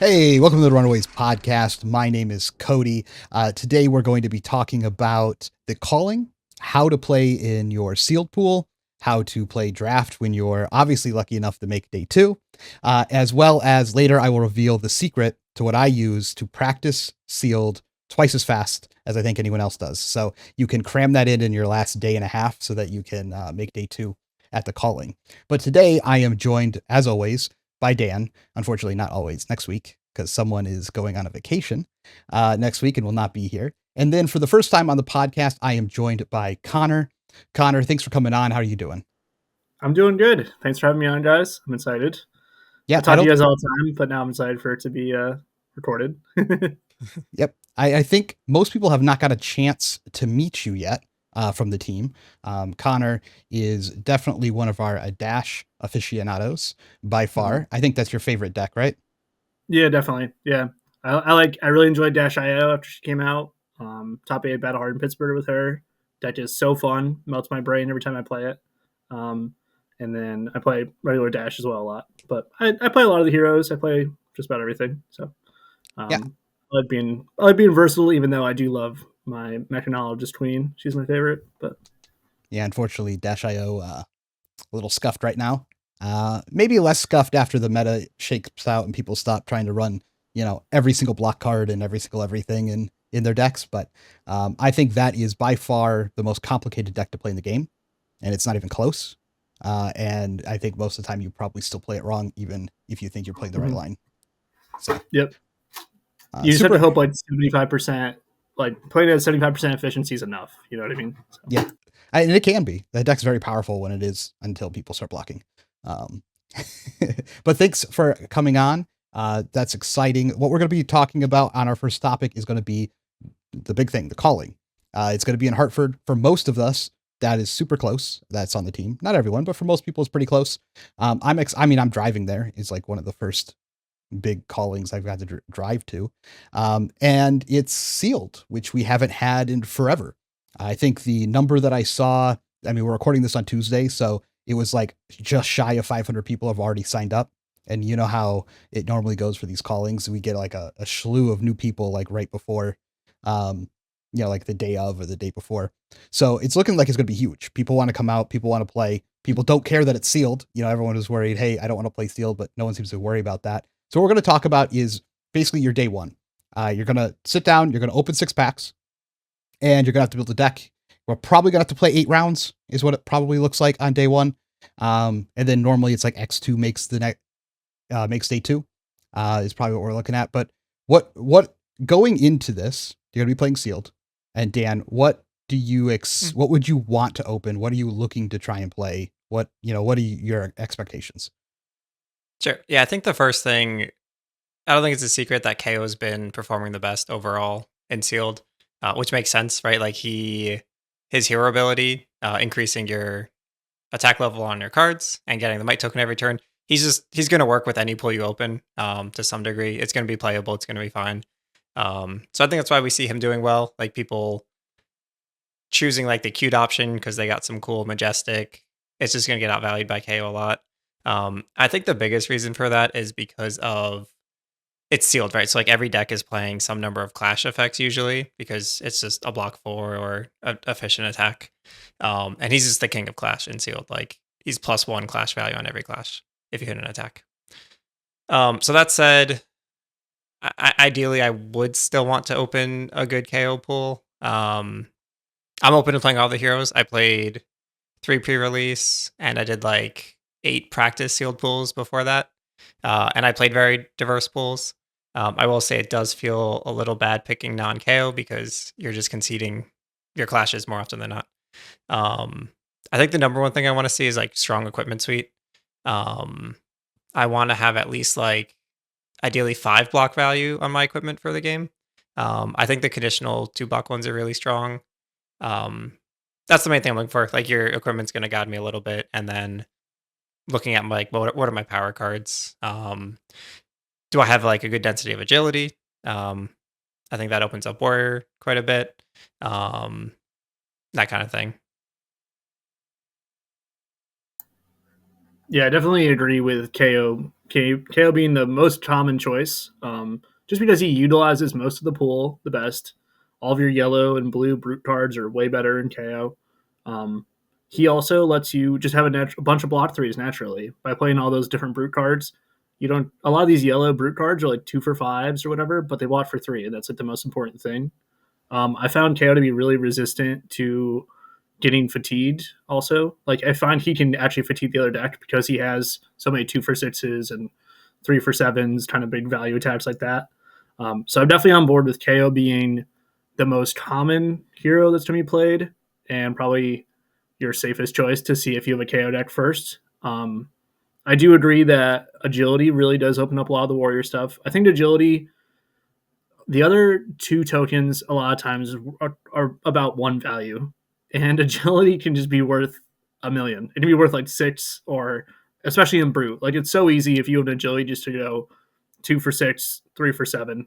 Hey, welcome to the Runaways podcast. My name is Cody. Today we're going to be talking about the calling, how to play in your sealed pool, how to play draft when you're obviously lucky enough to make day two, as well as later I will reveal the secret to what I use to practice sealed twice as fast as I think anyone else does. So you can cram that in your last day and a half so that you can make day two at the calling. But today I am joined, as always, by Dan. Unfortunately, not always next week because someone is going on a vacation next week and will not be here. And then for the first time on the podcast, I am joined by Connor. Connor, thanks for coming on. How are you doing? I'm doing good. Thanks for having me on, guys. I'm excited. I Yeah, I talk to you don't. guys all the time, but now I'm excited for it to be recorded. Yep. I think most people have not got a chance to meet you yet from the team. Connor is definitely one of our Dash aficionados by Mhm. far. I think that's your favorite deck, right? Yeah, definitely. Yeah, I really enjoyed Dash IO after she came out. Top eight battle hard in Pittsburgh with her. Deck is so fun. Melts my brain every time I play it. Um, and then I play regular Dash as well a lot. But I play a lot of the heroes. I play just about everything. So Yeah. I like being versatile, even though I do love my mechanologist queen. She's my favorite. But Yeah. Unfortunately, Dash.io a little scuffed right now. Maybe less scuffed after the meta shakes out and people stop trying to run, every single block card and every single everything in their decks. But I think that is by far the most complicated deck to play in the game, and it's not even close. And I think most of the time you probably still play it wrong, even if you think you're playing the right mhm. line. So Yep. You just have to super, hope like 75%, like playing at 75% efficiency is enough. You know what I mean? So, yeah, and it can be. The deck's very powerful when it is until people start blocking. Um, but thanks for coming on. That's exciting. What we're going to be talking about on our first topic is going to be the big thing, the calling. It's going to be in Hartford for most of us. That is super close. That's on the team. Not everyone, but for most people, it's pretty close. I'm driving there. It's like one of the first big callings I've got to drive to. And it's sealed, which we haven't had in forever. I think the number that I saw, I mean, we're recording this on Tuesday, so it was like just shy of 500 people have already signed up. And you know how it normally goes for these callings. We get like a slew of new people like right before, um, like the day of or the day before. So it's looking like it's going to be huge. People want to come out. People want to play. People don't care that it's sealed. Everyone is worried, hey, I don't want to play sealed, but no one seems to worry about that. So what we're going to talk about is basically your day one. You're going to sit down, you're going to open six packs, and you're going to have to build a deck. We're probably going to have to play 8 rounds, is what it probably looks like on day one. And then normally it's like X2 makes the next makes day two. Is probably what we're looking at. But what going into this, you're going to be playing sealed. And Dan, what do you Mm. what would you want to open? What are you looking to try and play? What are your expectations? Sure. Yeah, I think the first thing, I don't think it's a secret that KO's been performing the best overall in sealed, which makes sense, right? Like his hero ability, increasing your attack level on your cards and getting the might token every turn. He's going to work with any pool you open to some degree. It's going to be playable. It's going to be fine. So I think that's why we see him doing well. Like people choosing like the cute option because they got some cool majestic. It's just going to get outvalued by KO a lot. I think the biggest reason for that is because of it's sealed, right? So like every deck is playing some number of clash effects usually because it's just a block four or a efficient attack. And he's just the king of clash in sealed. Like he's +1 clash value on every clash if you hit an attack. So that said, ideally I would still want to open a good KO pool. I'm open to playing all the heroes. I played 3 pre-release and I did like 8 practice sealed pools before that. And I played very diverse pools. I will say it does feel a little bad picking non-KO because you're just conceding your clashes more often than not. Um, I think the number one thing I want to see is like strong equipment suite. Um, I want to have at least like ideally 5 block value on my equipment for the game. I think the conditional 2 block ones are really strong. Um, that's the main thing I'm looking for. Like your equipment's going to guide me a little bit, and then looking at like what are my power cards? Do I have like a good density of agility? Um, I think that opens up warrior quite a bit. Um, that kind of thing. Yeah, I definitely agree with KO being the most common choice, just because he utilizes most of the pool the best. All of your yellow and blue brute cards are way better in KO. Um, he also lets you just have a bunch of block threes naturally by playing all those different brute cards. You don't. A lot of these yellow brute cards are like 2 for 5s or whatever, but they block for 3, and that's like the most important thing. I found KO to be really resistant to getting fatigued also. Like I find he can actually fatigue the other deck because he has so many 2 for 6s and 3 for 7s, kind of big value attacks like that. So I'm definitely on board with KO being the most common hero that's to be played and probably your safest choice to see if you have a KO deck first. I do agree that agility really does open up a lot of the warrior stuff. I think agility, the other 2 tokens a lot of times are about 1 value, and agility can just be worth a million. It can be worth like 6, or especially in brute. Like it's so easy if you have an agility just to go 2 for 6, 3 for 7,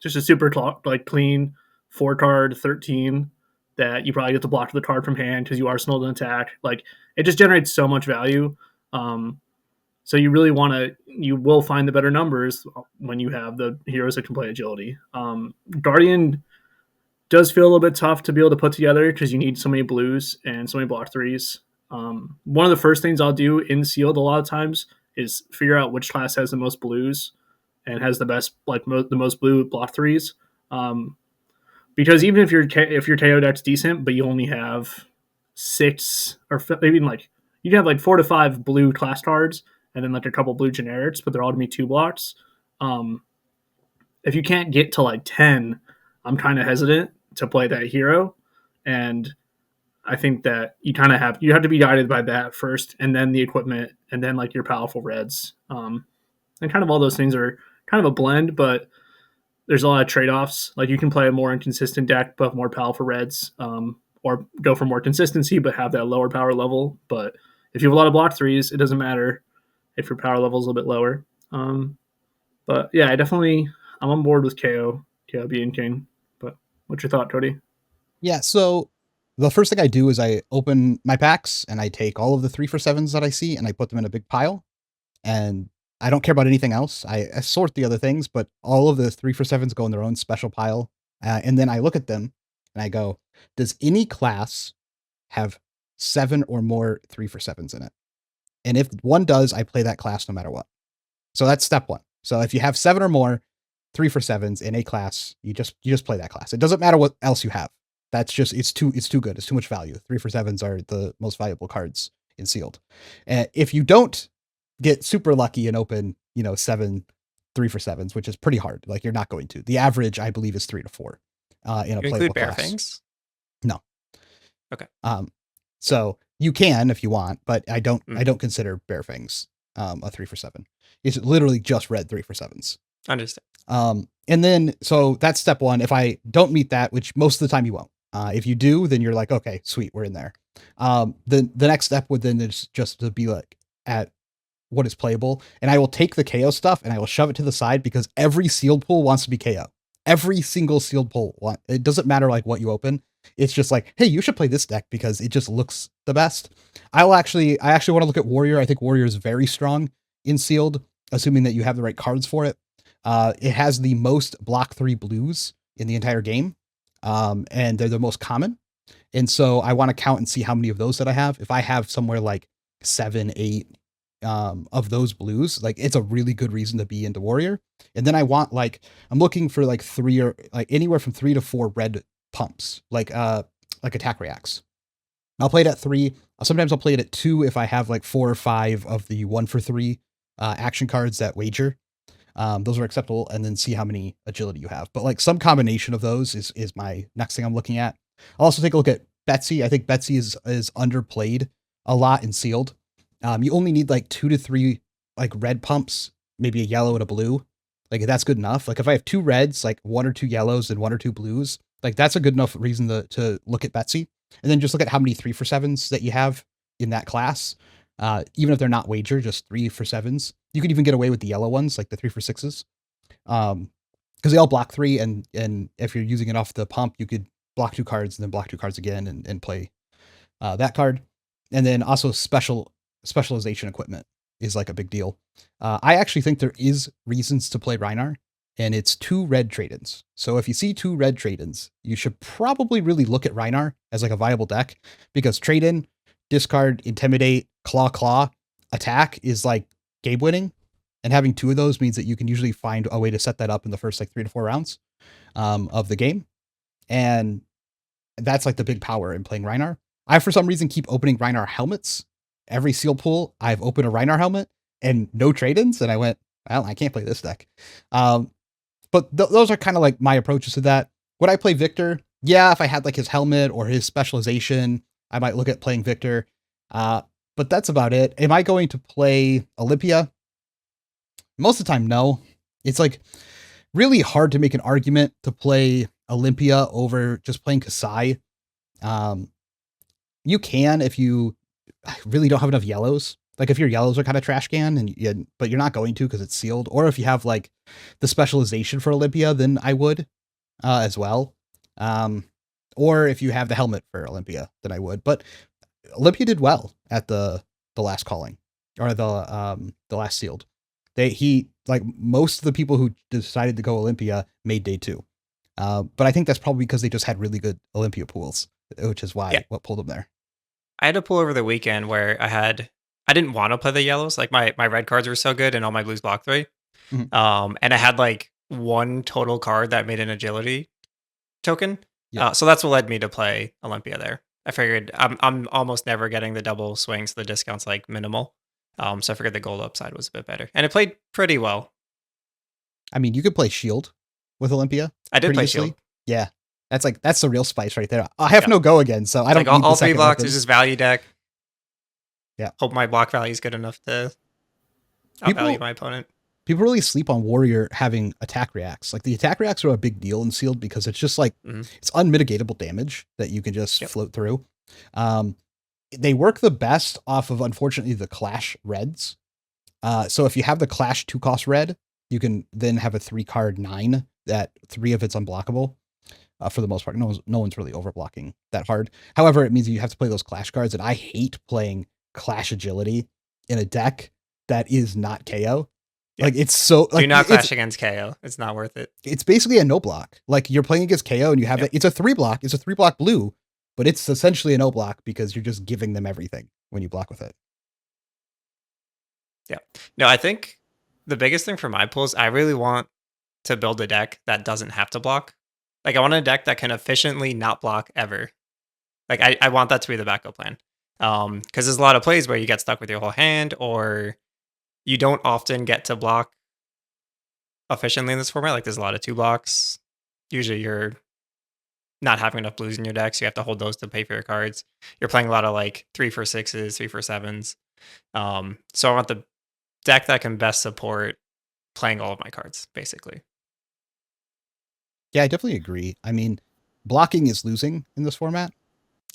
just a super like clean 4 card 13 that you probably get to block the card from hand because you arsenaled an attack. Like it just generates so much value. So you really want to, you will find the better numbers when you have the heroes that can play agility. Guardian does feel a little bit tough to be able to put together because you need so many blues and so many block threes. One of the first things I'll do in sealed a lot of times is figure out which class has the most blues and has the best, like the most blue block threes. Because even if your KO deck's decent, but you only have 6 or maybe like you can have like 4 to 5 blue class cards and then like a couple blue generics, but they're all gonna be 2 blocks. If you can't get to like 10, I'm kind of hesitant to play that hero, and I think that you kind of have to be guided by that first, and then the equipment, and then like your powerful reds, and kind of all those things are kind of a blend, but there's a lot of trade-offs. Like you can play a more inconsistent deck but more powerful reds, or go for more consistency but have that lower power level. But if you have a lot of block threes, it doesn't matter if your power level is a little bit lower. But yeah, I'm on board with KO being king. But what's your thought, Cody? Yeah, so the first thing I do is I open my packs and I take all of the 3 for 7s that I see and I put them in a big pile. And I don't care about anything else. I sort the other things, but all of the 3 for 7s go in their own special pile. And then I look at them and I go, does any class have 7 or more 3 for 7s in it? And if one does, I play that class no matter what. So that's step one. So if you have 7 or more 3 for 7s in a class, you just play that class. It doesn't matter what else you have. That's just it's too good. It's too much value. 3 for 7s are the most valuable cards in sealed. And if you don't get super lucky and open, 7 3 for 7s, which is pretty hard, like you're not going to. The average, I believe, is 3 to 4 in a You playable include bear class. fangs? No. Okay. So you can if you want, but I don't consider bear fangs a 3 for 7. It's literally just red 3 for 7s. Understand. And then, so that's step one. If I don't meet that, which most of the time you won't, if you do, then you're like, okay, sweet, we're in there. The next step would then is just to be like at what is playable. And I will take the KO stuff and I will shove it to the side because every sealed pool wants to be KO. Every single sealed pool. It doesn't matter like what you open. It's just like, hey, you should play this deck because it just looks the best. I actually want to look at Warrior. I think Warrior is very strong in sealed, assuming that you have the right cards for it. It has the most block 3 blues in the entire game. And they're the most common. And so I want to count and see how many of those that I have. If I have somewhere like 7, 8 of those blues, like it's a really good reason to be into Warrior. And then I want I'm looking for like 3 or like anywhere from 3 to 4 red pumps, like attack reacts. I'll play it at 3. Sometimes I'll play it at 2 if I have like 4 or 5 of the 1 for 3 action cards that wager. Those are acceptable, and then see how many agility you have. But like some combination of those is my next thing I'm looking at. I'll also take a look at Betsy. I think Betsy is underplayed a lot in sealed. You only need like 2 to 3 like red pumps, maybe a yellow and a blue. Like that's good enough. Like if I have 2 reds, like 1 or 2 yellows and 1 or 2 blues, like that's a good enough reason to look at Betsy. And then just look at how many 3 for 7s that you have in that class. Even if they're not wager, just 3 for 7s. You could even get away with the yellow ones, like the 3 for 6s. Because they all block 3, and if you're using it off the pump, you could block 2 cards and then block 2 cards again and play that card. And then also special specialization equipment is like a big deal. I actually think there is reasons to play Rhinar, and it's 2 red trade-ins. So if you see 2 red trade-ins, you should probably really look at Rhinar as like a viable deck, because trade-in, discard, intimidate, claw, attack is like game winning. And having 2 of those means that you can usually find a way to set that up in the first like 3 to 4 rounds of the game. And that's like the big power in playing Rhinar. I, for some reason, keep opening Rhinar helmets. Every seal pool, I've opened a Rhinar helmet and no trade-ins. And I went, well, I can't play this deck. But those are kind of like my approaches to that. Would I play Victor? Yeah, if I had like his helmet or his specialization, I might look at playing Victor. But that's about it. Am I going to play Olympia? Most of the time, no. It's like really hard to make an argument to play Olympia over just playing Kasai. You can if you really don't have enough yellows. Like if your yellows are kind of trash can, but you're not going to because it's sealed. Or if you have like the specialization for Olympia, then I would as well. Or if you have the helmet for Olympia, then I would. But Olympia did well at the last calling, or the last sealed. He like most of the people who decided to go Olympia made day 2. But I think that's probably because they just had really good Olympia pools, which is why what pulled them there. I had a pool over the weekend where I didn't want to play the yellows. Like my red cards were so good and all my blues block 3. Mm-hmm. And I had like 1 total card that made an agility token. Yeah. So that's what led me to play Olympia there. I figured I'm almost never getting the double swings. The discount's like minimal. So I figured the gold upside was a bit better. And it played pretty well. I mean, you could play Shield with Olympia. I did play Shield. Yeah. That's the real spice right there. I have no go again, so I don't like need all the 3 blocks. weapon. There's this value deck. Yeah. Hope my block value is good enough to outvalue my opponent. People really sleep on Warrior having attack reacts. Like the attack reacts are a big deal in Sealed because it's just like it's unmitigatable damage that you can just float through. They work the best off of, unfortunately, the Clash reds. So if you have the Clash 2-cost red, you can then have a 3-card 9 that 3 of it's unblockable. For the most part, no one's really overblocking that hard. However, it means you have to play those Clash cards, and I hate playing Clash Agility in a deck that is not KO. Yeah. Like it's so like, do not clash against KO. It's not worth it. It's basically a no block. Like you're playing against KO and you have it's a 3-block. It's a 3-block blue, but it's essentially a no block because you're just giving them everything when you block with it. Yeah. No, I think the biggest thing for my pools, I really want to build a deck that doesn't have to block. Like I want a deck that can efficiently not block ever. Like I want that to be the backup plan. Because there's a lot of plays where you get stuck with your whole hand, or you don't often get to block efficiently in this format. Like there's a lot of 2 blocks. Usually you're not having enough blues in your deck, so you have to hold those to pay for your cards. You're playing a lot of like 3 for 6s, 3 for 7s. So I want the deck that can best support playing all of my cards, basically. Yeah, I definitely agree. I mean, blocking is losing in this format,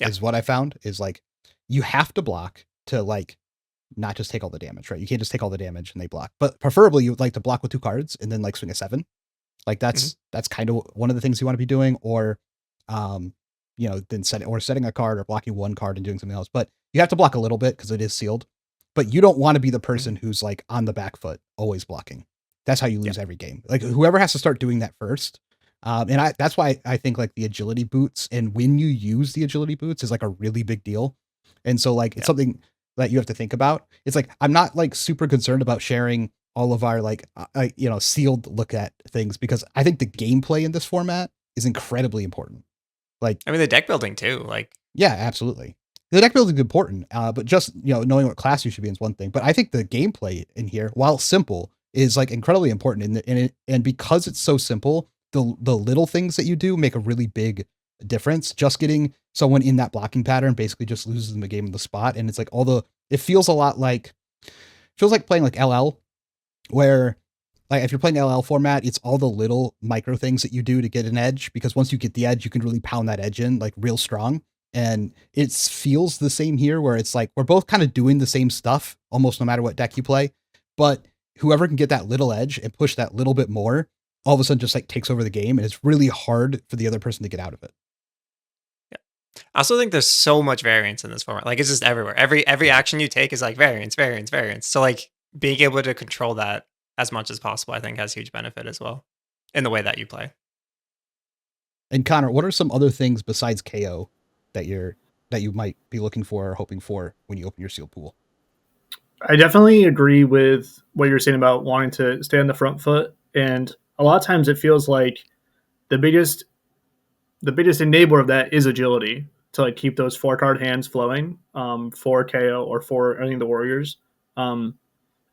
is what I found, is like you have to block to like not just take all the damage, right? You can't just take all the damage and they block. But preferably you would like to block with 2 cards and then like swing a 7. Like that's kind of one of the things you want to be doing, or then setting a card or blocking 1 card and doing something else. But you have to block a little bit because it is sealed. But you don't want to be the person who's like on the back foot, always blocking. That's how you lose every game. Like whoever has to start doing that first. That's why I think like the agility boots, and when you use the agility boots, is like a really big deal. And so like it's something that you have to think about. It's like I'm not like super concerned about sharing all of our like sealed look at things, because I think the gameplay in this format is incredibly important. Like I mean the deck building too. Like yeah, absolutely. The deck building is important, but just knowing what class you should be is one thing. But I think the gameplay in here, while simple, is like incredibly important. And because it's so simple, the little things that you do make a really big difference. Just getting someone in that blocking pattern basically just loses them the game on the spot. And it's like it feels a lot like playing like LL, where like if you're playing LL format, it's all the little micro things that you do to get an edge, because once you get the edge, you can really pound that edge in like real strong. And it feels the same here, where it's like we're both kind of doing the same stuff almost no matter what deck you play, but whoever can get that little edge and push that little bit more, all of a sudden just like takes over the game, and it's really hard for the other person to get out of it. Yeah. I also think there's so much variance in this format. Like it's just everywhere. Every action you take is like variance, variance, variance. So like being able to control that as much as possible, I think has huge benefit as well in the way that you play. And Connor, what are some other things besides KO that you might be looking for or hoping for when you open your sealed pool? I definitely agree with what you're saying about wanting to stay on the front foot, and a lot of times it feels like the biggest the biggest enabler of that is agility to like keep those 4 card hands flowing for KO or for any of the warriors. Um,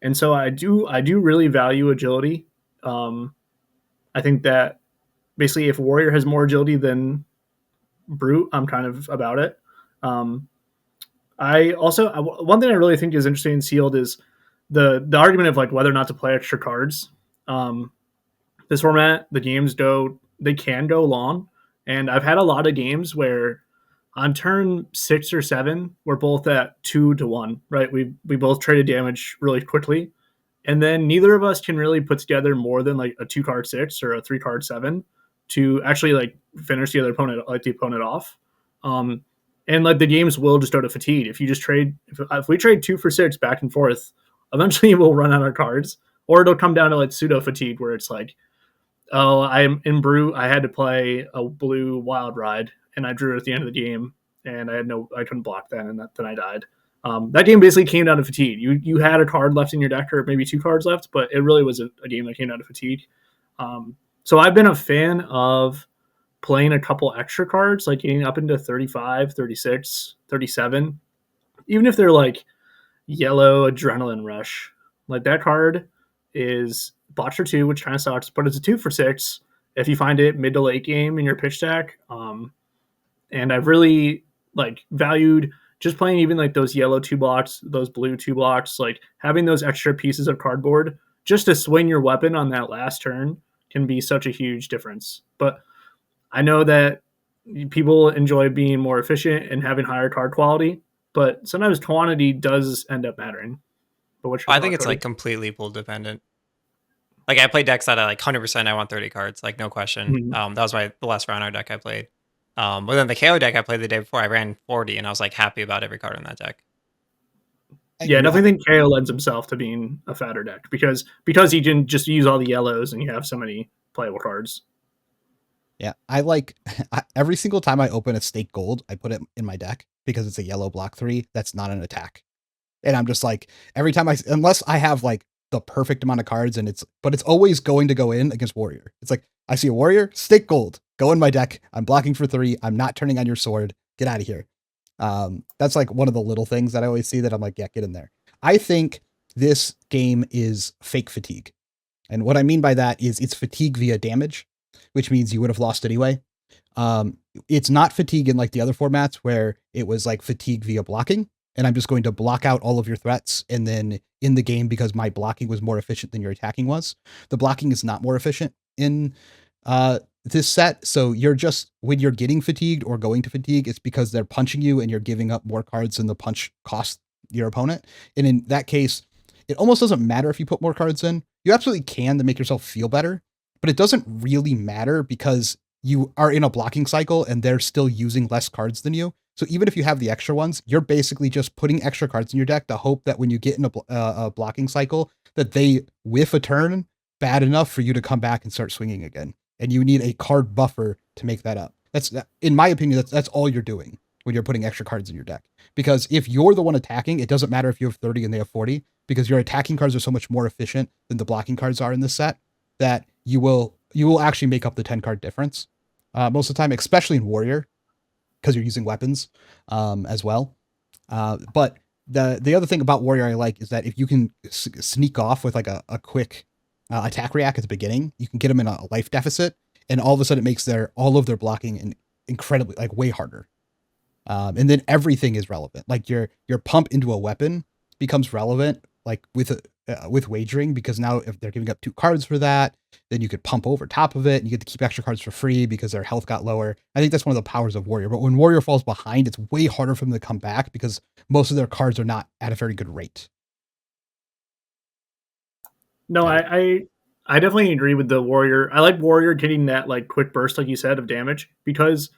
and so I do really value agility. Um, I think that basically if warrior has more agility than brute, I'm kind of about it. Um, I also one thing I really think is interesting in sealed is the argument of like whether or not to play extra cards. Um, this format, the games they can go long, and I've had a lot of games where on turn 6 or 7 we're both at 2 to 1. Right, we both traded damage really quickly, and then neither of us can really put together more than like a 2 card 6 or a 3 card 7 to actually like finish the opponent off. Um, and like the games will just go to fatigue if you just trade. If we trade 2 for 6 back and forth, eventually we'll run out of cards, or it'll come down to like pseudo fatigue where it's like, oh, I'm in Brute. I had to play a blue Wild Ride, and I drew it at the end of the game, and I couldn't block then, and then I died. That game basically came down to fatigue. You had a card left in your deck, or maybe 2 cards left, but it really was a game that came down to fatigue. So I've been a fan of playing a couple extra cards, like getting up into 35, 36, 37, even if they're like yellow adrenaline rush. Like that card is botch for 2, which kind of sucks, but it's a 2 for 6 if you find it mid to late game in your pitch deck. And I've really like valued just playing even like those yellow 2 blocks, those blue 2 blocks, like having those extra pieces of cardboard just to swing your weapon on that last turn can be such a huge difference. But I know that people enjoy being more efficient and having higher card quality, but sometimes quantity does end up mattering. But what's your I thought, think it's Cody? like completely pool dependent. Like I play decks that I like 100% I want 30 cards, like no question. Mhm. That was the last Rhino deck I played. But then the KO deck I played the day before, I ran 40 and I was like happy about every card in that deck. I Yeah, I agree. definitely think KO lends himself to being a fatter deck because he can just use all the yellows and you have so many playable cards. Yeah, I like every single time I open a stake gold, I put it in my deck because it's a yellow block 3. That's not an attack. And I'm just like, every time unless I have like the perfect amount of cards and but it's always going to go in against warrior. It's like, I see a warrior, stake gold, go in my deck. I'm blocking for 3. I'm not turning on your sword. Get out of here. That's like one of the little things that I always see that I'm like, yeah, get in there. I think this game is fake fatigue. And what I mean by that is it's fatigue via damage, which means you would have lost anyway. Um, it's not fatigue in like the other formats where it was like fatigue via blocking, and I'm just going to block out all of your threats, and then in the game, because my blocking was more efficient than your attacking was, the blocking is not more efficient in this set. So you're just, when you're getting fatigued or going to fatigue, it's because they're punching you and you're giving up more cards than the punch cost your opponent. And in that case, it almost doesn't matter if you put more cards in. You absolutely can to make yourself feel better, but it doesn't really matter because you are in a blocking cycle and they're still using less cards than you. So even if you have the extra ones, you're basically just putting extra cards in your deck to hope that when you get in a blocking cycle, that they whiff a turn bad enough for you to come back and start swinging again. And you need a card buffer to make that up. That's, in my opinion, that's all you're doing when you're putting extra cards in your deck. Because if you're the one attacking, it doesn't matter if you have 30 and they have 40, because your attacking cards are so much more efficient than the blocking cards are in this set that you will actually make up the 10 card difference most of the time, especially in warrior, because you're using weapons as well. But the other thing about warrior I like is that if you can sneak off with like a quick attack react at the beginning, you can get them in a life deficit, and all of a sudden it makes all of their blocking incredibly, like, way harder. And then everything is relevant. Like your pump into a weapon becomes relevant, like with wagering, because now if they're giving up 2 cards for that, then you could pump over top of it, and you get to keep extra cards for free because their health got lower. I think that's one of the powers of warrior. But when warrior falls behind, it's way harder for them to come back because most of their cards are not at a very good rate. No, Yeah. I definitely agree with the warrior. I like warrior getting that like quick burst, like you said, of damage because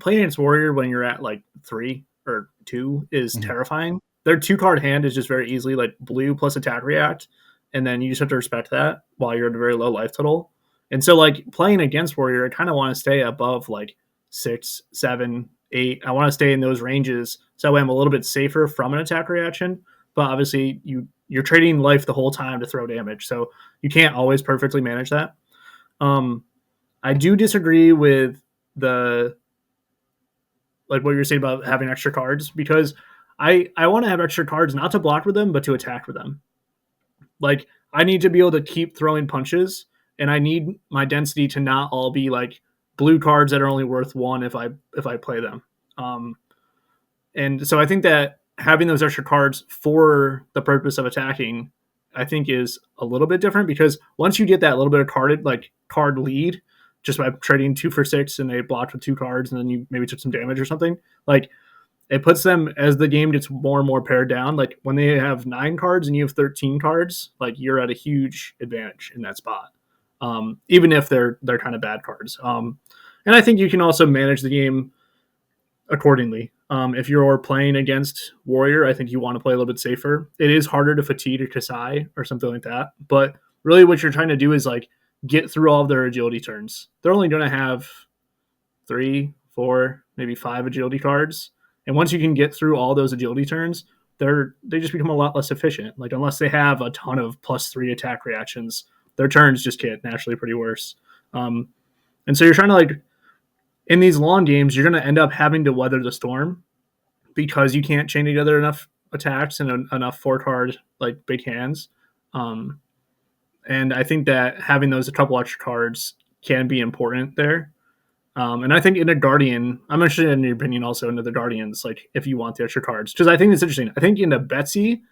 playing against Warrior when you're at like 3 or 2 is Mhm. terrifying. Their 2-card hand is just very easily like blue plus attack react, and then you just have to respect that while you're at a very low life total. And so like playing against Warrior, I kind of want to stay above like 6, 7, 8. I want to stay in those ranges so that way I'm a little bit safer from an attack reaction. But obviously you're trading life the whole time to throw damage, so you can't always perfectly manage that. I do disagree with the like what you're saying about having extra cards, because I want to have extra cards not to block with them but to attack with them. Like I need to be able to keep throwing punches, and I need my density to not all be like blue cards that are only worth 1 if I play them. Um, and so I think that having those extra cards for the purpose of attacking, I think is a little bit different, because once you get that little bit of card lead just by trading 2 for 6 and they blocked with 2 cards and then you maybe took some damage or something, like it puts them, as the game gets more and more pared down, like when they have 9 cards and you have 13 cards, like you're at a huge advantage in that spot. Even if they're kind of bad cards. And I think you can also manage the game accordingly. If you're playing against Warrior, I think you want to play a little bit safer. It is harder to fatigue or Kasai or something like that, but really what you're trying to do is like get through all of their agility turns. They're only going to have 3, 4, maybe 5 agility cards, and once you can get through all those agility turns, they just become a lot less efficient. Like unless they have a ton of +3 attack reactions, their turns just get naturally pretty worse. And so you're trying to like in these long games, you're going to end up having to weather the storm because you can't chain together enough attacks and enough 4-card like big hands. Um, and I think that having those a couple extra cards can be important there. And I think in a Guardian, I'm interested in your opinion also into the Guardians, like if you want the extra cards, because I think it's interesting. I think in a Betsy,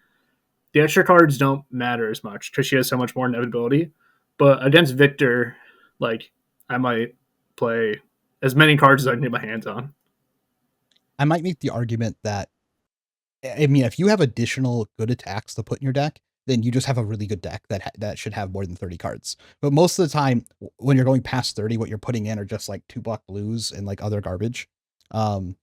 the extra cards don't matter as much because she has so much more inevitability. But against Victor, like I might play as many cards as I can get my hands on. I might make the argument that, I mean, if you have additional good attacks to put in your deck, then you just have a really good deck that should have more than 30 cards. But most of the time, when you're going past 30, what you're putting in are just like 2-block blues and like other garbage. In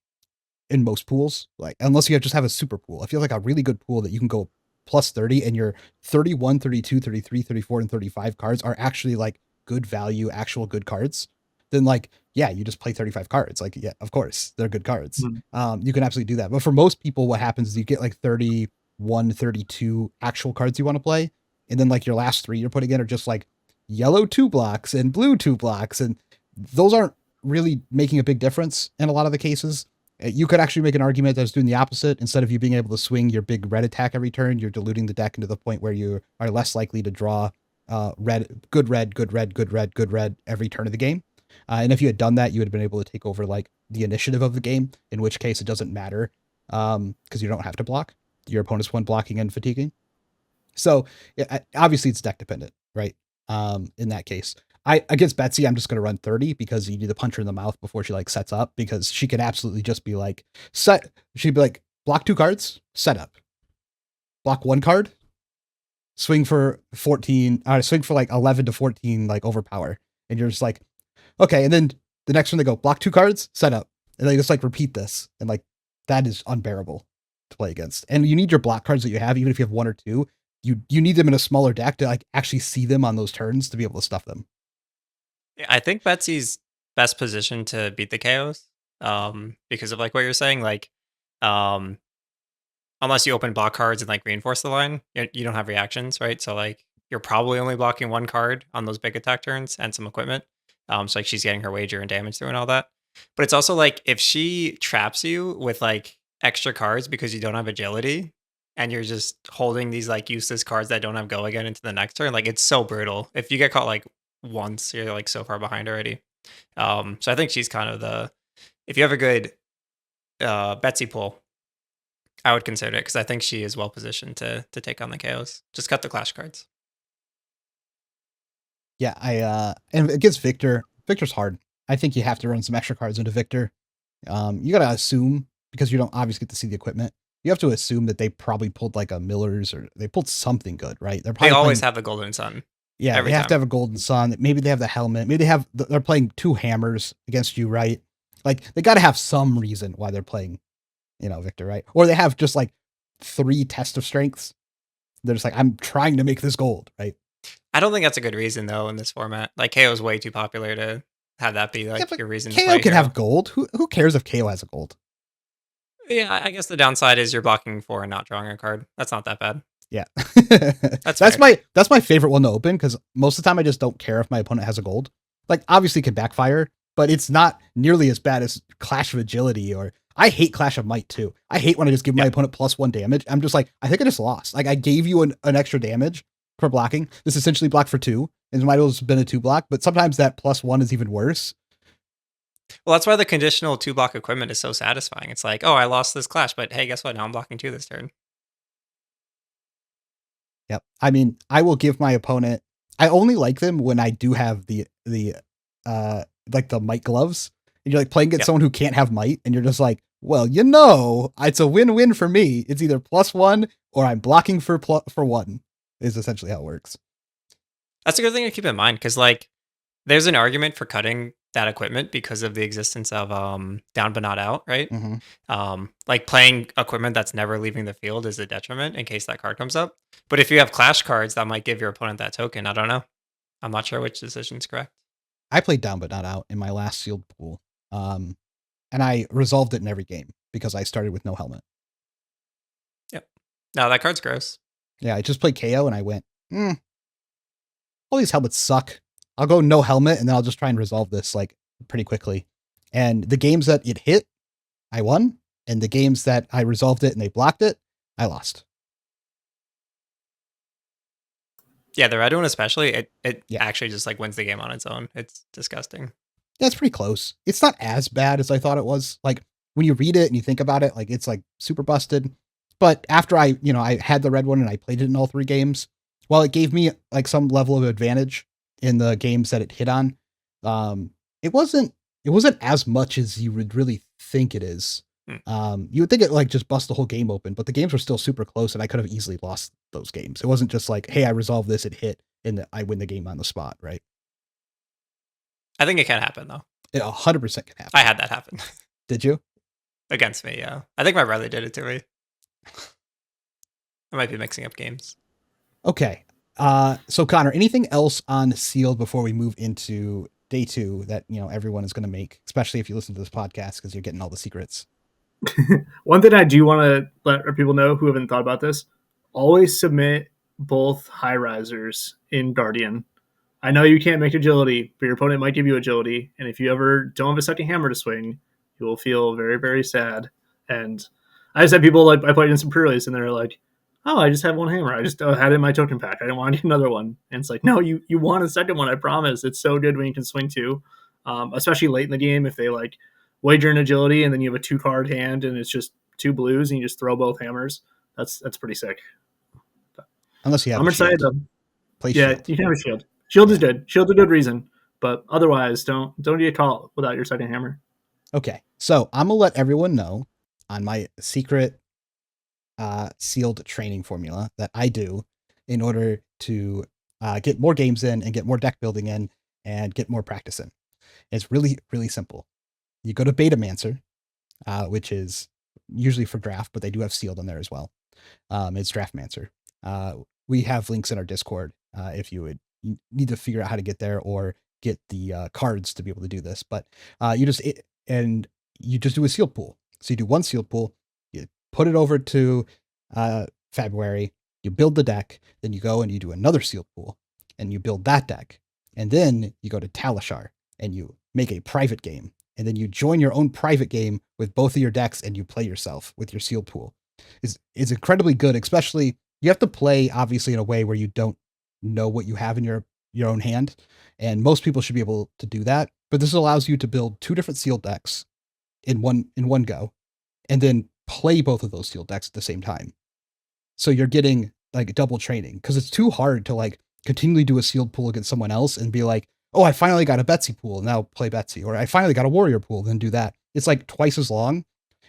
most pools, like unless you just have a super pool, I feel like a really good pool that you can go plus 30 and your 31, 32, 33, 34, and 35 cards are actually like good value, actual good cards. Then like, yeah, you just play 35 cards. Like, yeah, of course they're good cards. You can absolutely do that. But for most people, what happens is you get like 31, 32 actual cards you want to play. And then like your last 3 you're putting in are just like yellow 2 blocks and blue 2 blocks. And those aren't really making a big difference in a lot of the cases. You could actually make an argument that's doing the opposite. Instead of you being able to swing your big red attack every turn, you're diluting the deck into the point where you are less likely to draw good red every turn of the game. And if you had done that, you would have been able to take over like the initiative of the game, in which case it doesn't matter because you don't have to block. Your opponent's one blocking and fatiguing. So obviously it's deck dependent, right? In that case. Against Betsy, I'm just going to run 30 because you need to punch her in the mouth before she like sets up, because she can absolutely just be like she'd be like block 2 cards, set up, block 1 card, swing for 14, swing for like 11 to 14, like overpower. And you're just like, okay. And then the next one they go block 2 cards, set up. And they just like repeat this. And like, that is unbearable to play against. And you need your block cards that you have, even if you have 1 or 2, you need them in a smaller deck to like actually see them on those turns to be able to stuff them. I think Betsy's best position to beat the KOs, because of like what you're saying, like, unless you open block cards and like reinforce the line, you don't have reactions, right? So like you're probably only blocking 1 card on those big attack turns and some equipment. So like she's getting her wager and damage through and all that. But it's also like if she traps you with like extra cards because you don't have agility and you're just holding these like useless cards that don't have go again into the next turn, like it's so brutal. If you get caught like once, you're like so far behind already. So I think she's kind of if you have a good Betsy pool, I would consider it because I think she is well positioned to take on the KOs. Just cut the clash cards. Yeah, and against Victor's hard. I think you have to run some extra cards into Victor. You gotta assume, because you don't obviously get to see the equipment, you have to assume that they probably pulled like a Miller's or they pulled something good, right? They always have the Golden Sun. Yeah, they have to have a Golden Sun. Maybe they have the helmet. Maybe they're playing 2 hammers against you, right? Like they got to have some reason why they're playing, Victor, right? Or they have just like 3 test of strengths. They're just like, I'm trying to make this gold, right? I don't think that's a good reason though in this format. Like KO is way too popular to have that be like your reason to KO play can hero. have gold. Who cares if KO has a gold? Yeah, I guess the downside is you're blocking 4 and not drawing a card. That's not that bad. Yeah. That's my favorite one to open, because most of the time I just don't care if my opponent has a gold. Like obviously it can backfire, but it's not nearly as bad as Clash of Agility, or I hate Clash of Might too. I hate when I just give my opponent +1 damage. I'm just like, I think I just lost. Like I gave you an extra damage for blocking. This essentially blocked for 2, and it might have been a 2 block, but sometimes that +1 is even worse. Well, that's why the conditional 2 block equipment is so satisfying. It's like, oh, I lost this clash, but hey, guess what? Now I'm blocking 2 this turn. Yep. I mean, I will give my opponent, I only like them when I do have the like the might gloves, and you're like playing against someone who can't have might, and you're just like, well, it's a win-win for me. It's either +1 or I'm blocking for 1 is essentially how it works. That's a good thing to keep in mind, because like there's an argument for cutting that equipment because of the existence of down but not out, right? Mm-hmm. Like playing equipment that's never leaving the field is a detriment in case that card comes up. But if you have clash cards, that might give your opponent that token. I don't know. I'm not sure which decision's correct. I played down but not out in my last sealed pool, and I resolved it in every game because I started with no helmet. Yep. No, that card's gross. Yeah, I just played KO and I went, all these helmets suck. I'll go no helmet, and then I'll just try and resolve this like pretty quickly. And the games that it hit, I won. And the games that I resolved it and they blocked it, I lost. Yeah, the red one especially, it actually just like wins the game on its own. It's disgusting. Yeah, it's pretty close. It's not as bad as I thought it was. Like when you read it and you think about it, like it's like super busted. But after I had the red one and I played it in all 3 games, while it gave me like some level of advantage in the games that it hit on, it wasn't as much as you would really think it is. You would think it like just bust the whole game open, but the games were still super close, and I could have easily lost those games. It wasn't just like, hey, I resolved this, it hit, and I win the game on the spot, right? I think it can happen though. It 100% can happen. I had that happen. Did you? Against me, yeah. I think my brother did it to me. I might be mixing up games. Okay. So Connor, anything else on sealed before we move into day 2 that everyone is going to make, especially if you listen to this podcast, because you're getting all the secrets? One thing I do want to let people know who haven't thought about this: always submit both high risers in Guardian. I know you can't make agility, but your opponent might give you agility, and if you ever don't have a second hammer to swing, you will feel very, very sad. And I just had people like, I played in some pre-release, and they're like, oh, I just have 1 hammer. I just had it in my token pack. I didn't want to get another one. And it's like, no, you want a second one. I promise. It's so good when you can swing 2, especially late in the game. If they like wager an agility and then you have a 2-card hand and it's just 2 blues and you just throw both hammers, that's pretty sick. Unless you have I'm excited though. Yeah, shield. you can have a shield. Shield is good. Shield's a good reason, but otherwise, don't get caught without your second hammer. Okay, so I'm gonna let everyone know on my secret sealed training formula that I do in order to get more games in and get more deck building in and get more practice in. It's really, really simple. You go to Betamancer, which is usually for draft, but they do have sealed on there as well. It's Draftmancer. We have links in our Discord if you would need to figure out how to get there or get the cards to be able to do this. But you just do a sealed pool. So you do 1 sealed pool, you put it over to February, you build the deck, then you go and you do another sealed pool and you build that deck. And then you go to Talishar and you make a private game. And then you join your own private game with both of your decks and you play yourself with your sealed pool. It's incredibly good, especially you have to play obviously in a way where you don't know what you have in your own hand. And most people should be able to do that. But this allows you to build 2 different sealed decks in one go, and then play both of those sealed decks at the same time. So you're getting like double training, because it's too hard to like continually do a sealed pool against someone else and be like, oh, I finally got a Betsy pool, now play Betsy, or I finally got a warrior pool, then do that. It's like twice as long.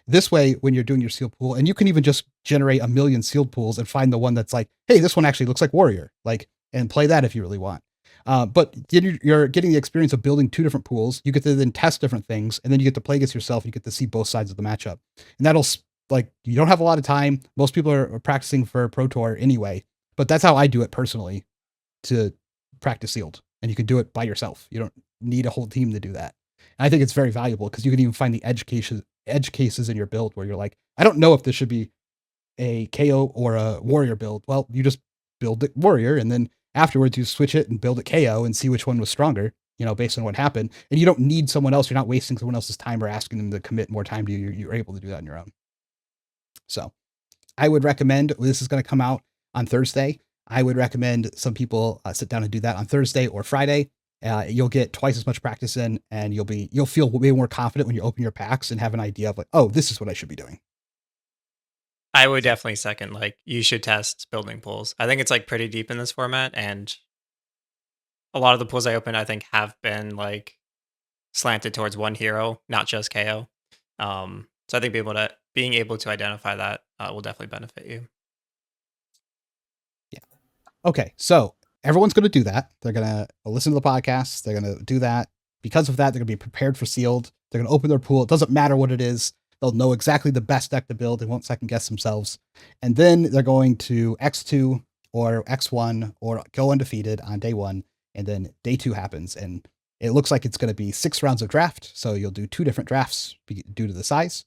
This way, when you're doing your sealed pool, and you can even just generate 1,000,000 sealed pools and find the one that's like, hey, this one actually looks like warrior, like, and play that if you really want. But you're getting the experience of building two different pools. You get to then test different things, and then you get to play against yourself. You get to see both sides of the matchup, and that'll like you don't have a lot of time. Most people are practicing for Pro Tour anyway, but that's how I do it personally to practice sealed, and you can do it by yourself. You don't need a whole team to do that. And I think it's very valuable because you can even find the edge cases in your build where you're like, I don't know if this should be a KO or a warrior build. Well, you just build it warrior, and then afterwards you switch it and build it KO and see which one was stronger, based on what happened. And you don't need someone else. You're not wasting someone else's time or asking them to commit more time to you. You're able to do that on your own. So I would recommend, this is going to come out on Thursday. I would recommend some people sit down and do that on Thursday or Friday. You'll get twice as much practice in, and you'll feel way more confident when you open your packs and have an idea of like, oh, this is what I should be doing. I would definitely second, like, you should test building pools. I think it's like pretty deep in this format, and a lot of the pools I open, I think, have been like slanted towards one hero, not just KO. So I think being able to identify that will definitely benefit you. Yeah. Okay, so everyone's going to do that. They're going to listen to the podcast. They're going to do that. Because of that, they're going to be prepared for sealed. They're going to open their pool. It doesn't matter what it is. They'll know exactly the best deck to build. They won't second guess themselves. And then they're going to X2 or X1 or go undefeated on day one. And then day two happens. And it looks like it's going to be 6 rounds of draft. So you'll do 2 different drafts due to the size.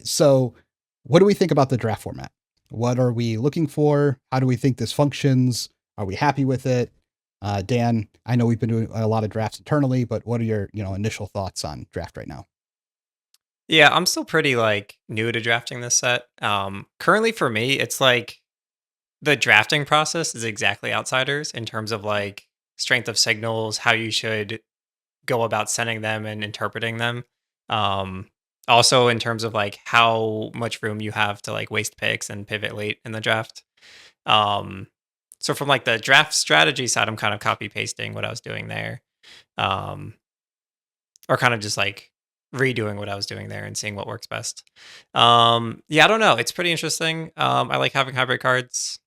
So what do we think about the draft format? What are we looking for? How do we think this functions? Are we happy with it? Dan, I know we've been doing a lot of drafts internally, but what are your initial thoughts on draft right now? Yeah, I'm still pretty like new to drafting this set. Currently for me, it's like the drafting process is exactly Outsiders in terms of like strength of signals, how you should go about sending them and interpreting them. Also in terms of like how much room you have to like waste picks and pivot late in the draft. Um, so from like the draft strategy side, I'm kind of copy pasting what I was doing there. Um, or kind of just like redoing what I was doing there and seeing what works best. Yeah, I don't know. It's pretty interesting. I like having hybrid cards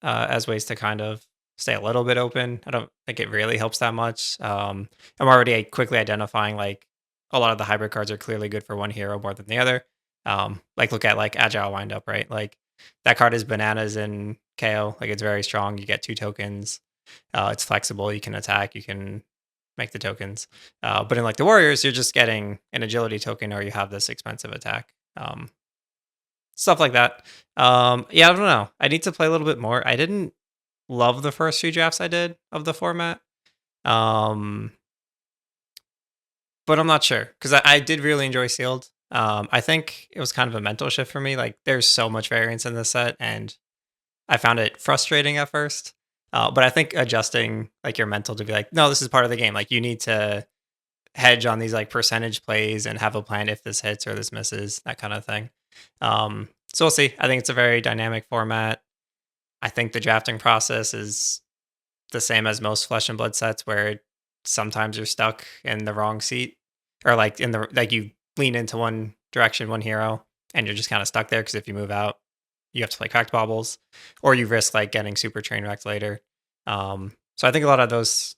as ways to kind of stay a little bit open. I don't think it really helps that much. I'm already quickly identifying like a lot of the hybrid cards are clearly good for one hero more than the other. Like look at like Agile Windup, right? Like that card is bananas in KO. Like it's very strong. You get 2 tokens. It's flexible. You can attack. You can make the tokens. But in like the Warriors, you're just getting an agility token or you have this expensive attack. Stuff like that. Yeah, I don't know. I need to play a little bit more. I didn't love the first few drafts I did of the format. But I'm not sure because I did really enjoy Sealed. I think it was kind of a mental shift for me. Like there's so much variance in this set and I found it frustrating at first. But I think adjusting like your mental to be like, no, this is part of the game. Like you need to hedge on these like percentage plays and have a plan if this hits or this misses, that kind of thing. So we'll see. I think it's a very dynamic format. I think the drafting process is the same as most Flesh and Blood sets where sometimes you're stuck in the wrong seat or like in the like you lean into one direction, one hero, and you're just kind of stuck there because if you move out, you have to play cracked baubles or you risk like getting super train wrecked later. So I think a lot of those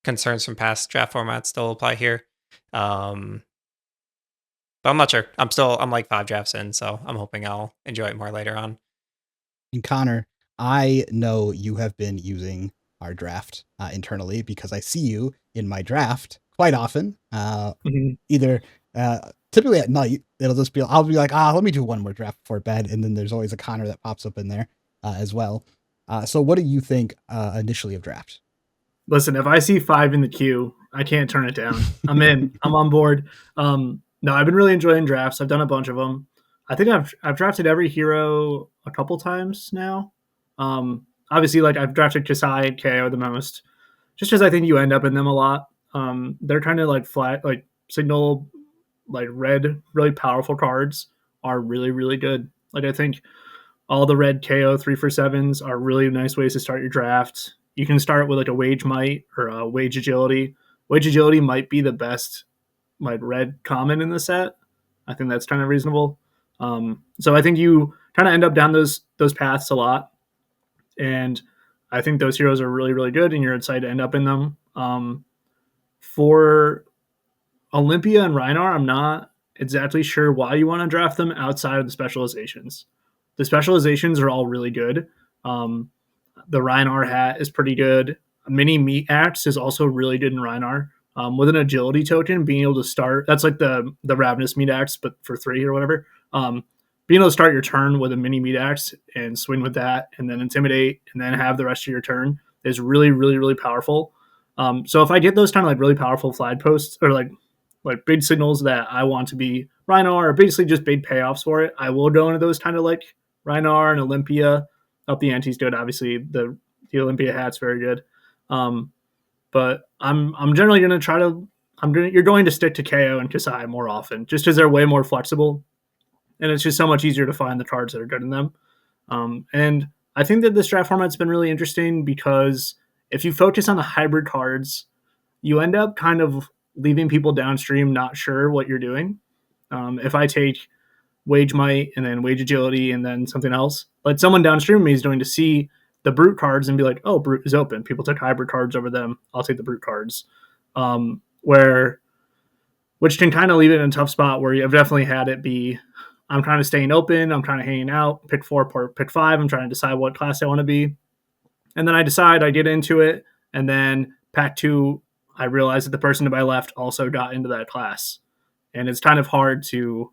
concerns from past draft formats still apply here. But I'm not sure. I'm like 5 drafts in, so I'm hoping I'll enjoy it more later on. And Connor, I know you have been using our draft internally because I see you in my draft quite often. Either typically at night, I'll be like, let me do one more draft before bed, and then there's always a Connor that pops up in there as well. So what do you think initially of draft? Listen, if I see 5 in the queue, I can't turn it down. I'm in. I'm on board. No, I've been really enjoying drafts. I've done a bunch of them. I think I've drafted every hero a couple times now. Obviously, like I've drafted Kasai and KO the most, just because I think you end up in them a lot. They're kind of like flat, like signal, like red, really powerful cards are really, really good. Like I think all the red KO 3-for-7s are really nice ways to start your draft. You can start with like a Wage Might or a Wage Agility. Wage Agility might be the best like red common in the set. I think that's kind of reasonable. So I think you kind of end up down those paths a lot. And I think those heroes are really, really good, and you're excited to end up in them. For Olympia and Rhinar, I'm not exactly sure why you want to draft them outside of the specializations. The specializations are all really good. Um, the Rhinar hat is pretty good. A mini meat axe is also really good in Rhinar. With an agility token, being able to start, that's like the Ravenous meat axe, but for 3 or whatever. Being able to start your turn with a mini meat axe and swing with that, and then intimidate, and then have the rest of your turn is really, really, really powerful. So if I get those kind of like really powerful flag posts or like big signals that I want to be Rhinar, or basically just big payoffs for it, I will go into those kind of like Rhinar and Olympia. Up the ante's good. Obviously, the Olympia hat's very good. But I'm generally going to try to. You're going to stick to KO and Kasai more often, just because they're way more flexible, and it's just so much easier to find the cards that are good in them. And I think that this draft format's been really interesting because if you focus on the hybrid cards, you end up kind of leaving people downstream not sure what you're doing. If I take Wage Might and then Wage Agility and then something else, like someone downstream of me is going to see the Brute cards and be like, oh, Brute is open. People took hybrid cards over them. I'll take the Brute cards. Which can kind of leave it in a tough spot where you've definitely had it be, I'm kind of staying open. I'm kind of hanging out. Pick 4 or pick 5. I'm trying to decide what class I want to be. And then I decide, I get into it. And then pack 2, I realize that the person to my left also got into that class. And it's kind of hard to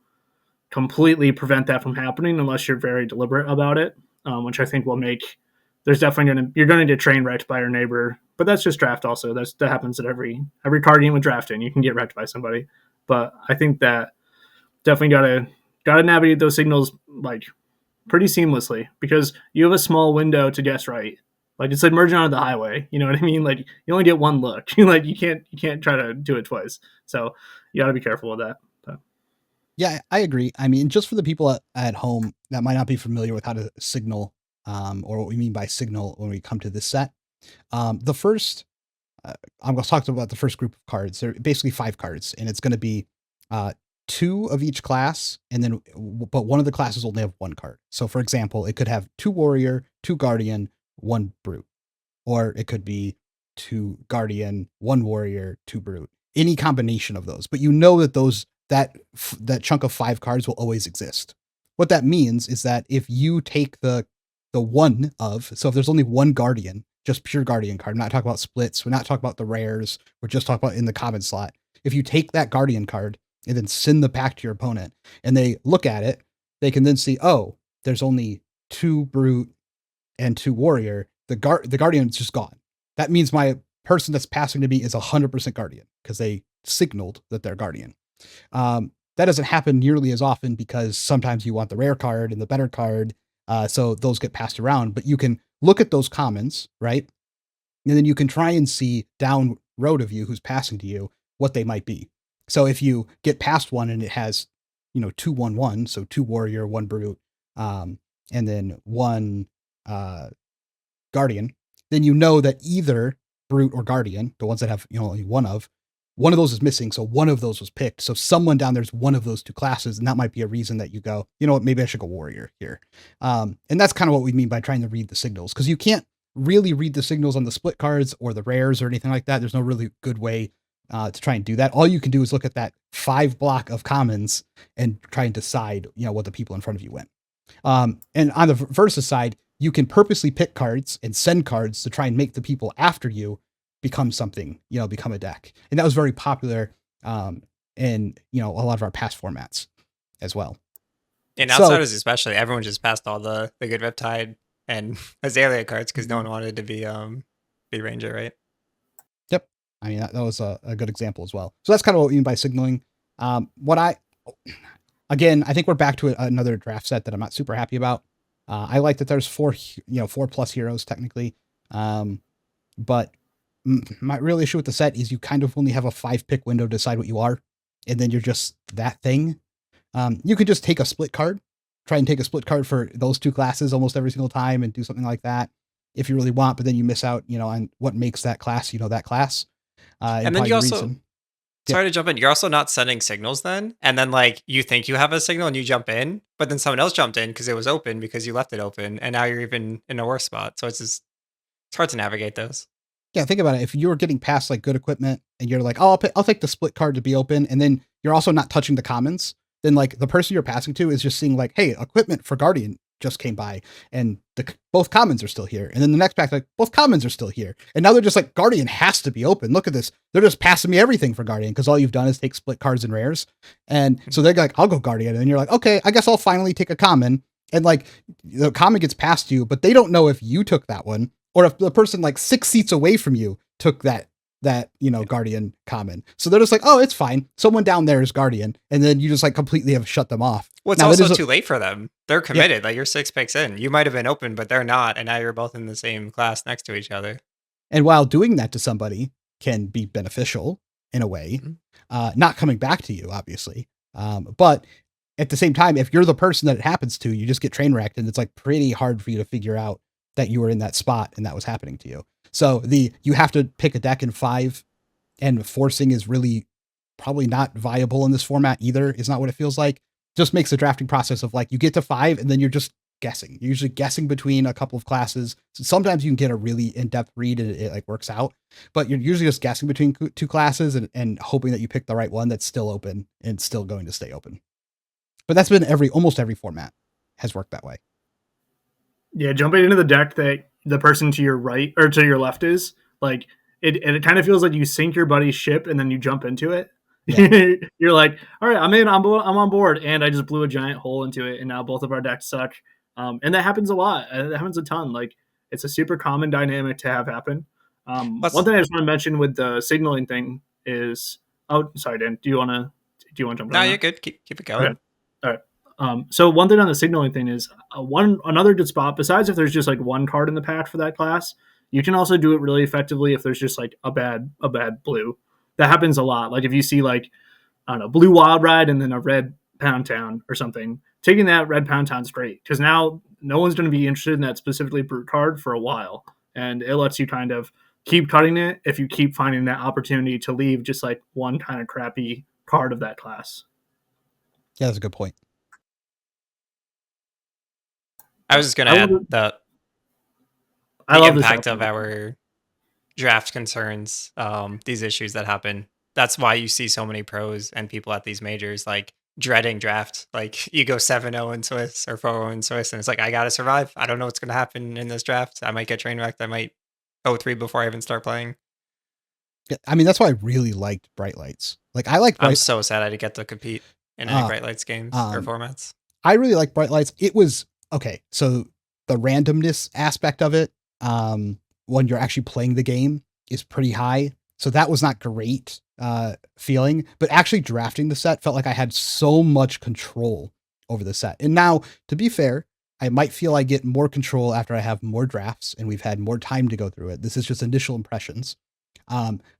completely prevent that from happening unless you're very deliberate about it, which I think will make, there's definitely you're going to get train wrecked by your neighbor, but that's just draft also. That happens at every card game with drafting. You can get wrecked by somebody, but I think that definitely gotta navigate those signals like pretty seamlessly because you have a small window to guess right. Like it's like merging onto the highway. You know what I mean? Like you only get one look. Like you can't try to do it twice. So you got to be careful with that. But. Yeah, I agree. I mean, just for the people at home that might not be familiar with how to signal, or what we mean by signal when we come to this set, the first, I'm going to talk about the first group of cards. They're basically 5 cards, and it's going to be 2 of each class, and then but one of the classes only have 1 card. So, for example, it could have 2 warrior, 2 guardian, 1 brute, or it could be 2 guardian, 1 warrior, 2 brute. Any combination of those, but you know that that chunk of 5 cards will always exist. What that means is that if you take the one of, so if there's only 1 guardian, just pure guardian card, I'm not talking about splits, we're not talking about the rares, we're just talking about in the common slot. If you take that guardian card and then send the pack to your opponent and they look at it, they can then see, oh, there's only 2 brute and 2 warrior. The guardian is just gone. That means my person that's passing to me is 100% guardian because they signaled that they're guardian. That doesn't happen nearly as often because sometimes you want the rare card and the better card. So those get passed around, but you can look at those commons, right? And then you can try and see down road of you who's passing to you what they might be. So if you get past one and it has, 2/1/1, so 2 warrior, 1 brute, and then 1 guardian, then you know that either brute or guardian, the ones that have only one of those is missing, so one of those was picked. So someone down there's one of those 2 classes, and that might be a reason that you go, you know what, maybe I should go warrior here. And that's kind of what we mean by trying to read the signals, because you can't really read the signals on the split cards or the rares or anything like that. There's no really good way to try and do that. All you can do is look at that 5 block of commons and try and decide, what the people in front of you went. And on the versus side, you can purposely pick cards and send cards to try and make the people after you become something, become a deck. And that was very popular in, a lot of our past formats as well. In Outsiders especially, everyone just passed all the good Riptide and Azalea cards because no one wanted to be Ranger, right? Yep. I mean, that was a good example as well. So that's kind of what we mean by signaling. I think we're back to another draft set that I'm not super happy about. I like that there's 4 plus heroes technically. But my real issue with the set is you kind of only have a 5 pick window to decide what you are. And then you're just that thing. You could just take a split card, try and take a split card for those 2 classes almost every single time and do something like that if you really want, but then you miss out, on what makes that class, that class. And then you also, sorry to jump in, you're also not sending signals then. And then you think you have a signal and you jump in, but then someone else jumped in because it was open because you left it open. And now you're even in a worse spot. So it's just, It's hard to navigate those. Yeah, think about it. If you're getting past like good equipment and you're like, oh, I'll take the split card to be open, and then you're also not touching the commons, then like the person you're passing to is just seeing like, hey, equipment for Guardian just came by, and both commons are still here. And then the next pack, like both commons are still here, and now they're just like, Guardian has to be open. Look at this. They're just passing me everything for Guardian because all you've done is take split cards and rares. And so they're like, I'll go Guardian, and you're like, okay, I guess I'll finally take a common. And like the common gets past you, but they don't know if you took that one or if the person like 6 seats away from you took that Guardian common. So they're just like, oh, it's fine. Someone down there is Guardian. And then you just like completely have shut them off. Well, it's also too late for them. They're committed. Like you're 6 picks in. You might have been open, but they're not. And now you're both in the same class next to each other. And while doing that to somebody can be beneficial in a way, not coming back to you, obviously. But at the same time, if you're the person that it happens to, you just get train wrecked, and it's like pretty hard for you to figure out that you were in that spot and that was happening to you. So you have to pick a deck in 5, and forcing is really probably not viable in this format either. Is not what it feels like. Just makes the drafting process of like you get to 5 and then you're just guessing. You're usually guessing between a couple of classes. So sometimes you can get a really in-depth read and it like works out, but you're usually just guessing between 2 classes and hoping that you pick the right one that's still open and still going to stay open. But that's been almost every format has worked that way. Yeah, jumping into the deck that the person to your right or to your left is like it kind of feels like you sink your buddy's ship and then you jump into it. Yeah. You're like, all right, I'm on board, and I just blew a giant hole into it, and now both of our decks suck. And that happens a lot. That happens a ton. Like it's a super common dynamic to have happen. One thing I just want to mention with the signaling thing is, oh, sorry, Dan, do you want to jump? No, you're good. Keep it going. Okay. All right. So one thing on the signaling thing is another good spot, besides if there's just like one card in the pack for that class, you can also do it really effectively if there's just like a bad blue. That happens a lot. Like if you see like, I don't know, blue Wild Ride and then a red Pound Town or something, taking that red Pound Town's great because now no one's going to be interested in that specifically brute card for a while. And it lets you kind of keep cutting it if you keep finding that opportunity to leave just like one kind of crappy card of that class. Yeah, that's a good point. I was just going to add the impact of our draft concerns, these issues that happen. That's why you see so many pros and people at these majors like dreading draft. Like you go 7-0 in Swiss or 4-0 in Swiss, and it's like, I got to survive. I don't know what's going to happen in this draft. I might get train wrecked. I might 0-3 before I even start playing. Yeah, I mean, that's why I really liked Bright Lights. Like I'm so sad I didn't get to compete in any Bright Lights games or formats. I really like Bright Lights. It was okay. So the randomness aspect of it, when you're actually playing the game, is pretty high. So that was not great feeling, but actually drafting the set felt like I had so much control over the set. And now, to be fair, I might feel I get more control after I have more drafts and we've had more time to go through it. This is just initial impressions.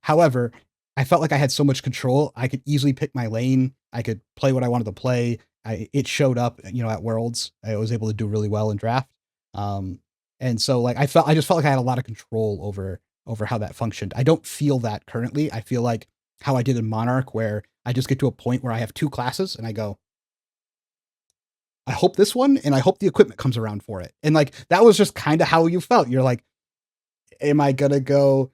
However, I felt like I had so much control. I could easily pick my lane. I could play what I wanted to play. It showed up, at Worlds. I was able to do really well in draft. And so like I just felt like I had a lot of control over how that functioned. I don't feel that currently. I feel like how I did in Monarch, where I just get to a point where I have 2 classes and I go, I hope this one, and I hope the equipment comes around for it. And like, that was just kind of how you felt. You're like, am I going to go,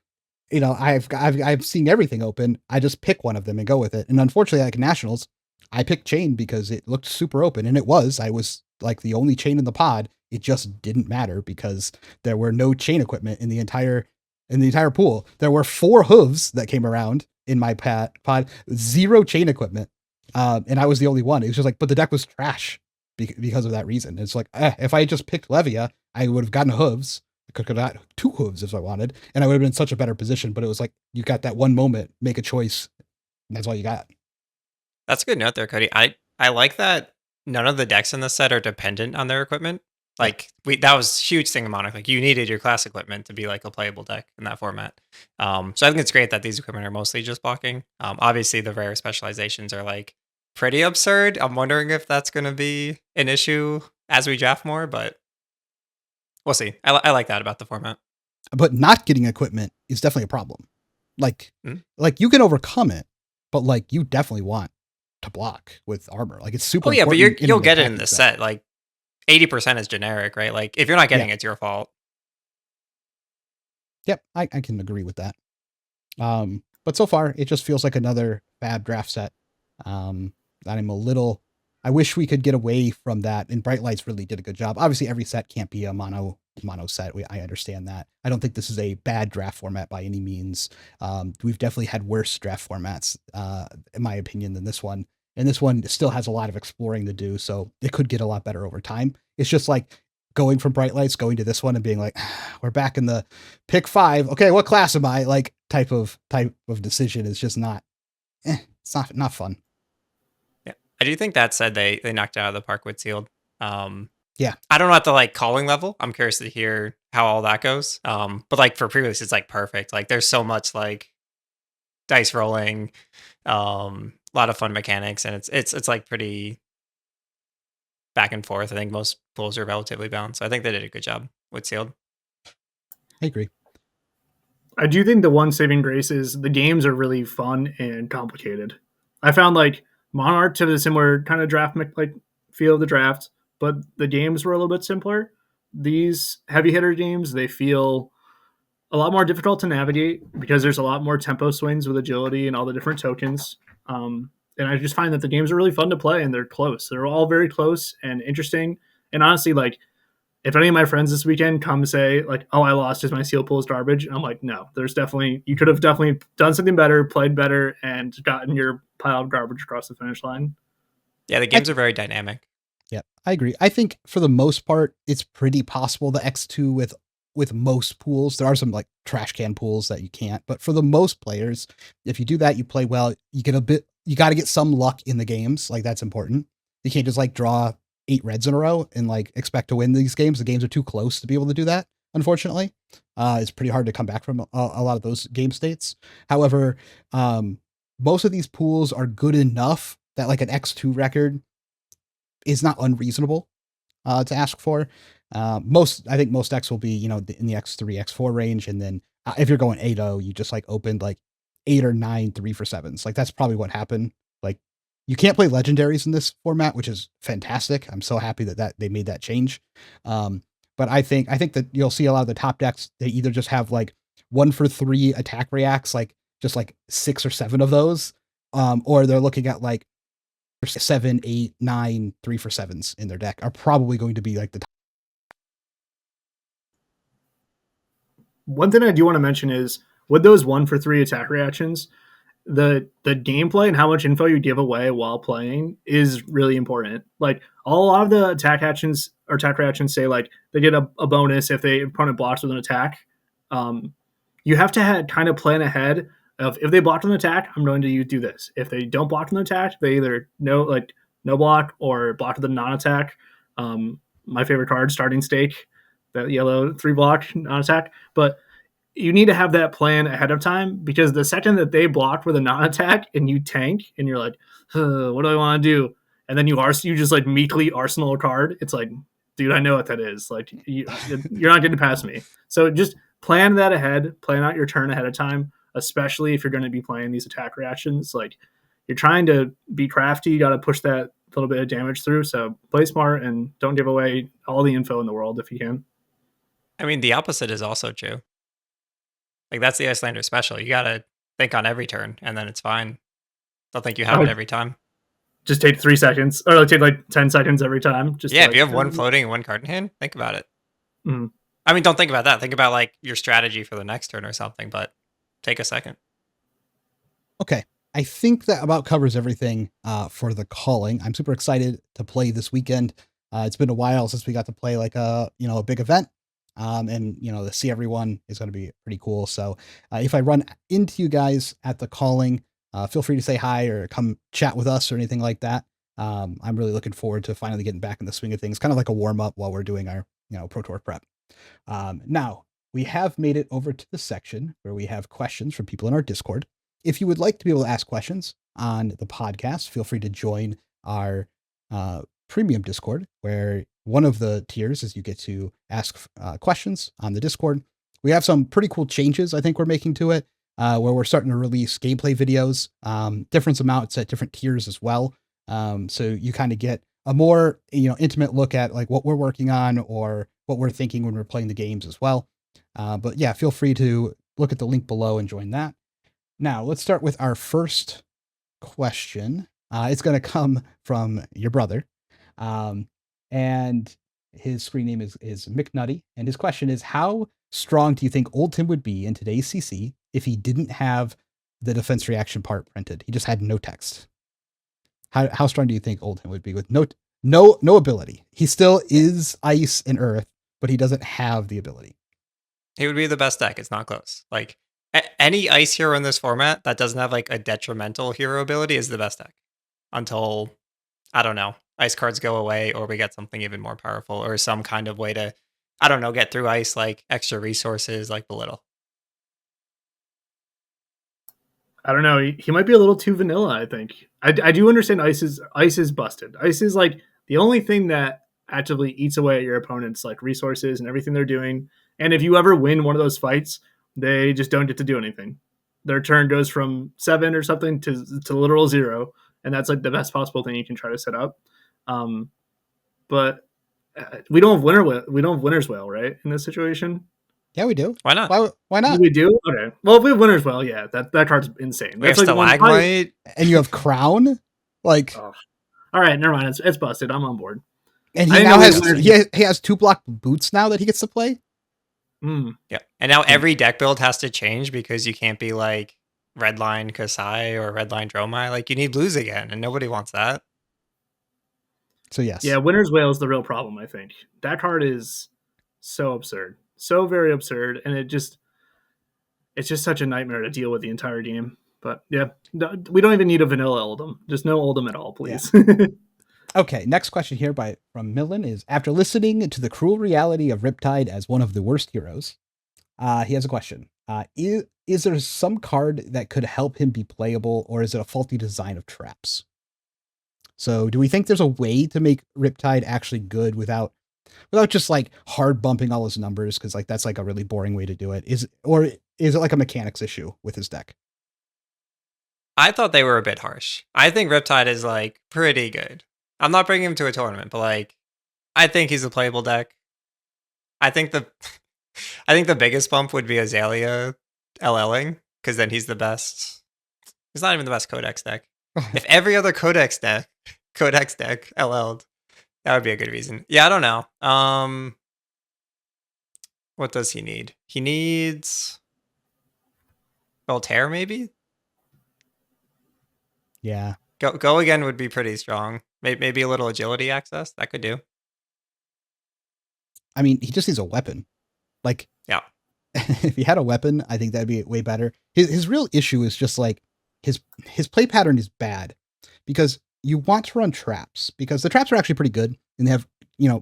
I'm seeing everything open. I just pick one of them and go with it. And unfortunately, like Nationals, I picked chain because it looked super open, and it was. I was like the only chain in the pod. It just didn't matter because there were no chain equipment in the entire pool. There were 4 hooves that came around in my pod, 0 chain equipment. And I was the only one. It was just like, but the deck was trash because of that reason. It's like, if I had just picked Levia, I would have gotten hooves. I could have got 2 hooves if I wanted, and I would have been in such a better position. But it was like, you got that one moment, make a choice, and that's all you got. That's a good note there, Cody. I like that none of the decks in this set are dependent on their equipment. Like that was a huge thing in Monarch. Like you needed your class equipment to be like a playable deck in that format. So I think it's great that these equipment are mostly just blocking. Obviously the rare specializations are like pretty absurd. I'm wondering if that's going to be an issue as we draft more, but we'll see. I like that about the format. But not getting equipment is definitely a problem. Like you can overcome it, but like you definitely want to block with armor. Like it's super. Oh yeah, but you'll get it in the set. Like 80% is generic, right? Like if you're not getting it, it's your fault. Yep, I can agree with that. But so far, it just feels like another fab draft set. That I'm a little. I wish we could get away from that. And Bright Lights really did a good job. Obviously, every set can't be a mono set. I understand that. I don't think this is a bad draft format by any means. We've definitely had worse draft formats, in my opinion, than this one. And this one still has a lot of exploring to do, so it could get a lot better over time. It's just like going from Bright Lights, going to this one, and being like, we're back in the pick 5. Okay, what class am I? Like type of decision is just not. It's not fun. Yeah, I do think that said they knocked it out of the park with sealed. Yeah, I don't know at the like calling level. I'm curious to hear how all that goes. But like for previous, it's like perfect. Like there's so much like dice rolling, a lot of fun mechanics, and it's like pretty back and forth. I think most pools are relatively balanced. So I think they did a good job with sealed. I agree. I do think the one saving grace is the games are really fun and complicated. I found like Monarch to the similar kind of draft like feel of the draft, but the games were a little bit simpler. These heavy hitter games, they feel a lot more difficult to navigate because there's a lot more tempo swings with agility and all the different tokens. And I just find that the games are really fun to play and they're close. They're all very close and interesting. And honestly, like if any of my friends this weekend come say like, "Oh, I lost because my seal pool is garbage," I'm like, "No, there's definitely you could have definitely done something better, played better, and gotten your pile of garbage across the finish line." Yeah, the games are very dynamic. Yeah, I agree. I think for the most part, it's pretty possible the X2 with most pools. There are some like trash can pools that you can't, but for the most players, if you do that, you play well. You get you got to get some luck in the games. Like that's important. You can't just like draw 8 reds in a row and like expect to win these games. The games are too close to be able to do that. Unfortunately, it's pretty hard to come back from a lot of those game states. However, most of these pools are good enough that like an X2 record is not unreasonable to ask for. I think most decks will be, in the X3, X4 range. And then if you're going 8-0, you just like opened like 8 or 9 3-for-7s. Like that's probably what happened. Like you can't play legendaries in this format, which is fantastic. I'm so happy that they made that change. But I think that you'll see a lot of the top decks, they either just have like 1-for-3 attack reacts, like just like 6 or 7 of those. Or they're looking at like 7, 8, 9 3-for-7s in their deck are probably going to be like the top. One thing I do want to mention is with those 1-for-3 attack reactions, the gameplay and how much info you give away while playing is really important. Like a lot of the attack actions or attack reactions say like they get a bonus if the opponent blocks with an attack. You have to kind of plan ahead of if they blocked an attack, I'm going to do this. If they don't block an attack, they either no block or block with a non-attack. My favorite card, Starting Stake, that yellow 3-block non-attack. But you need to have that plan ahead of time because the second that they block with a non-attack and you tank and you're like, what do I want to do? And then you just like meekly arsenal a card. It's like, dude, I know what that is. Like you're not getting past me. So just plan that ahead. Plan out your turn ahead of time, especially if you're going to be playing these attack reactions. Like you're trying to be crafty. You got to push that little bit of damage through. So play smart and don't give away all the info in the world if you can. I mean, the opposite is also true. Like that's the Icelander special. You gotta think on every turn, and then it's fine. Don't think you have it every time. Just take 3 seconds, or like take like 10 seconds every time. Just if you have one floating and one card in hand, think about it. Mm-hmm. I mean, don't think about that. Think about like your strategy for the next turn or something. But take a second. Okay, I think that about covers everything for the calling. I'm super excited to play this weekend. It's been a while since we got to play like a big event. And to see everyone is going to be pretty cool. So if I run into you guys at the calling, feel free to say hi or come chat with us or anything like that. I'm really looking forward to finally getting back in the swing of things, kind of like a warm up while we're doing our Pro Tour prep. Now we have made it over to the section where we have questions from people in our Discord. If you would like to be able to ask questions on the podcast, feel free to join our premium Discord, where one of the tiers is you get to ask questions on the Discord. We have some pretty cool changes I think we're making to it, where we're starting to release gameplay videos, different amounts at different tiers as well. So you kind of get a more intimate look at like what we're working on or what we're thinking when we're playing the games as well. But yeah, feel free to look at the link below and join that. Now, let's start with our first question. It's going to come from your brother. And his screen name is McNutty. And his question is, how strong do you think Old Tim would be in today's CC if he didn't have the defense reaction part printed? He just had no text. How strong do you think Old Tim would be with no ability? He still is ice and earth, but he doesn't have the ability. He would be the best deck. It's not close. Like any ice hero in this format that doesn't have like a detrimental hero ability is the best deck until, I don't know, ice cards go away or we get something even more powerful or some kind of way to, I don't know, get through ice, like extra resources, like Belittle. I don't know. He might be a little too vanilla, I think. I do understand ice is busted. Ice is like the only thing that actively eats away at your opponent's like resources and everything they're doing. And if you ever win one of those fights, they just don't get to do anything. Their turn goes from 7 or something to literal 0, and that's like the best possible thing you can try to set up. But we don't have winner's whale, right? In this situation. Yeah, we do. Why not? Why not? We do? Okay. Well, if we have winner's whale, yeah, that card's insane. We have like Stalagmite. And you have Crown? Like... Oh. All right, never mind. It's busted. I'm on board. And he now has 2 block boots now that he gets to play? Yeah. And now every deck build has to change because you can't be like Redline Kasai or Redline Dromai. Like you need blues again, and nobody wants that. So yes. Yeah, winner's whale is the real problem, I think. That card is so absurd. So very absurd, and it's just such a nightmare to deal with the entire game. But yeah, we don't even need a vanilla Oldhim. Just no Oldhim at all, please. Yeah. Okay, next question here from Millen is, after listening to the cruel reality of Riptide as one of the worst heroes, he has a question. Is there some card that could help him be playable, or is it a faulty design of traps? So do we think there's a way to make Riptide actually good without just like hard bumping all his numbers? Because like that's like a really boring way to do it. Is it like a mechanics issue with his deck? I thought they were a bit harsh. I think Riptide is like pretty good. I'm not bringing him to a tournament, but like, I think he's a playable deck. I think the biggest bump would be Azalea LLing, because then he's the best. He's not even the best Codex deck. If every other Codex deck LL'd, that would be a good reason. Yeah, I don't know. What does he need? He needs Voltaire, maybe? Yeah. Go again would be pretty strong. Maybe a little agility access. That could do. I mean, he just needs a weapon. Like, yeah. If he had a weapon, I think that'd be way better. His real issue is just like his play pattern is bad because you want to run traps because the traps are actually pretty good and they have,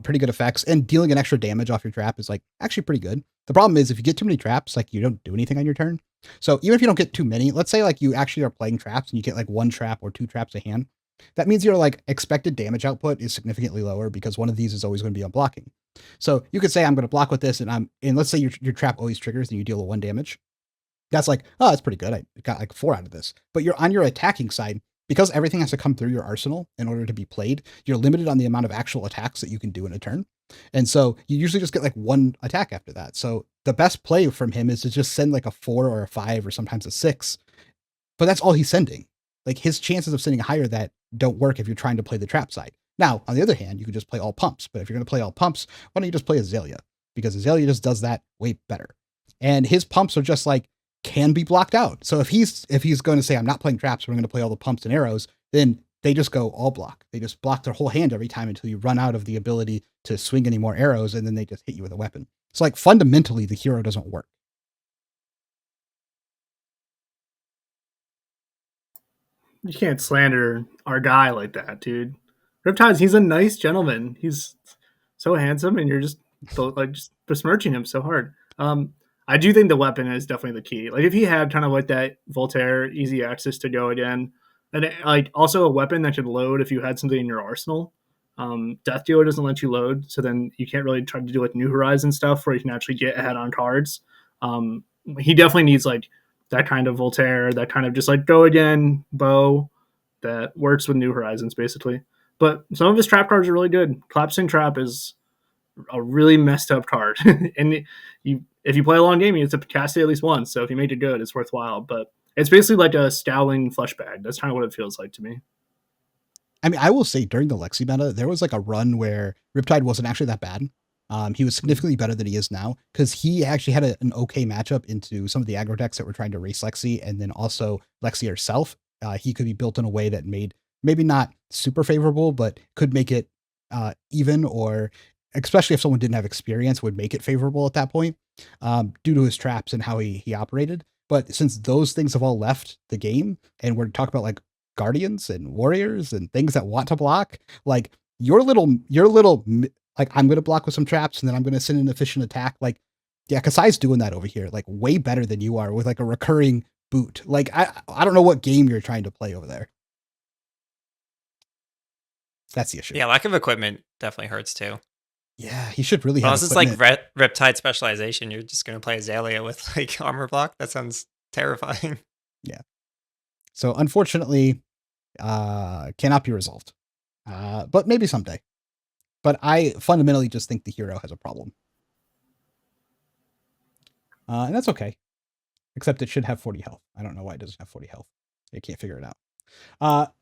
pretty good effects, and dealing an extra damage off your trap is like actually pretty good. The problem is if you get too many traps, like you don't do anything on your turn. So even if you don't get too many, let's say like you actually are playing traps and you get like 1 trap or 2 traps a hand, that means your like expected damage output is significantly lower because one of these is always going to be on blocking. So you could say I'm going to block with this, and let's say your trap always triggers and you deal 1 damage. That's like, oh, that's pretty good. I got like 4 out of this. But you're on your attacking side, because everything has to come through your arsenal in order to be played. You're limited on the amount of actual attacks that you can do in a turn. And so you usually just get like 1 attack after that. So the best play from him is to just send like a 4 or a 5 or sometimes a 6. But that's all he's sending. Like his chances of sending higher that don't work if you're trying to play the trap side. Now, on the other hand, you could just play all pumps. But if you're going to play all pumps, why don't you just play Azalea? Because Azalea just does that way better. And his pumps are just like, can be blocked out. So if he's going to say, I'm not playing traps, we're going to play all the pumps and arrows, then they just go all block. They just block their whole hand every time until you run out of the ability to swing any more arrows, and then they just hit you with a weapon. So like fundamentally, the hero doesn't work. You can't slander our guy like that, dude. Riptides, he's a nice gentleman. He's so handsome, and you're just besmirching him so hard. I do think the weapon is definitely the key. Like if he had kind of like that Voltaire easy access to go again, and like also a weapon that could load if you had something in your arsenal. Death Dealer doesn't let you load, so then you can't really try to do like New Horizon stuff where you can actually get ahead on cards. He definitely needs like that kind of Voltaire, that kind of just like go again bow that works with New Horizons basically. But some of his trap cards are really good. Collapsing Trap is a really messed up card, and if you play a long game, you have to cast it at least once. So if you make it good, it's worthwhile. But it's basically like a Stowling flesh bag. That's kind of what it feels like to me. I mean, I will say during the Lexi meta, there was like a run where Riptide wasn't actually that bad. He was significantly better than he is now because he actually had an okay matchup into some of the aggro decks that were trying to race Lexi, and then also Lexi herself. He could be built in a way that made maybe not super favorable, but could make it even, or especially if someone didn't have experience, would make it favorable at that point due to his traps and how he operated. But since those things have all left the game, and we're talking about like guardians and warriors and things that want to block, like your little like, I'm going to block with some traps and then I'm going to send an efficient attack. Like, yeah, Kasai's doing that over here, like way better than you are with like a recurring boot. Like, I don't know what game you're trying to play over there. That's the issue. Yeah, lack of equipment definitely hurts too. Yeah, he should really have Unless it's like Riptide specialization, you're just going to play Azalea with like armor block. That sounds terrifying. Yeah. So unfortunately, cannot be resolved. But maybe someday. But I fundamentally just think the hero has a problem. And that's okay. Except it should have 40 health. I don't know why it doesn't have 40 health. I can't figure it out.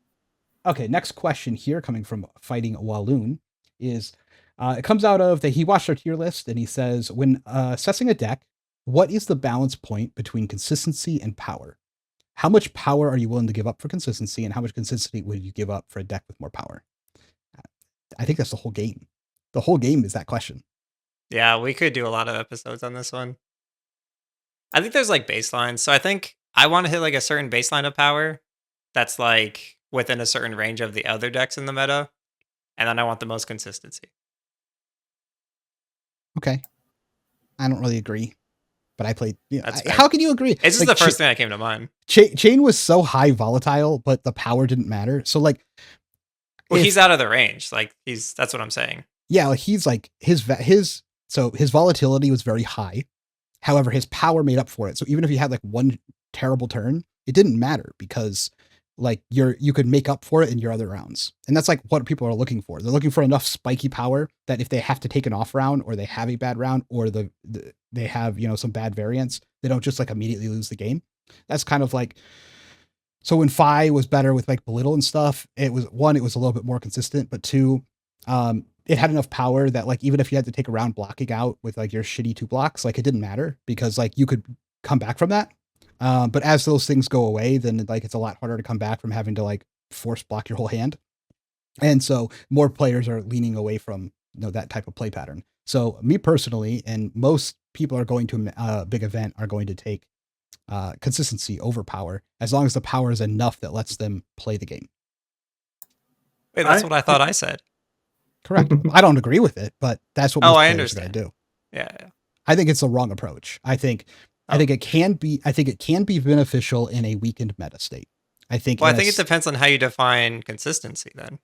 Okay, next question here coming from Fighting Walloon is, it comes out of that he watched our tier list and he says, when assessing a deck, what is the balance point between consistency and power? How much power are you willing to give up for consistency, and how much consistency would you give up for a deck with more power? I think that's the whole game. The whole game is that question. Yeah, we could do a lot of episodes on this one. I think there's like baselines. So I think I want to hit like a certain baseline of power that's like within a certain range of the other decks in the meta. And then I want the most consistency. Okay. I don't really agree, but I played. How can you agree? It's just like, the first thing that came to mind. Chain was so high volatile, but the power didn't matter. So like, well, he's out of the range. Like that's what I'm saying. Yeah, like he's like his volatility was very high. However, his power made up for it. So even if he had like one terrible turn, it didn't matter because like you could make up for it in your other rounds. And that's like what people are looking for. They're looking for enough spiky power that if they have to take an off round, or they have a bad round, or they have, some bad variants, they don't just like immediately lose the game. That's kind of like, so when Fi was better with like Belittle and stuff, it was a little bit more consistent, but two, it had enough power that like, even if you had to take a round blocking out with like your shitty 2 blocks, like it didn't matter because like you could come back from that. But as those things go away, then like it's a lot harder to come back from having to like force block your whole hand. And so more players are leaning away from that type of play pattern. So me personally, and most people are going to a big event are going to take consistency over power, as long as the power is enough that lets them play the game. Wait, that's what I thought I said. Correct. I don't agree with it, but that's what most players are going to do. Yeah. I think it's the wrong approach. I think it can be beneficial in a weakened meta state. I think it depends on how you define consistency then.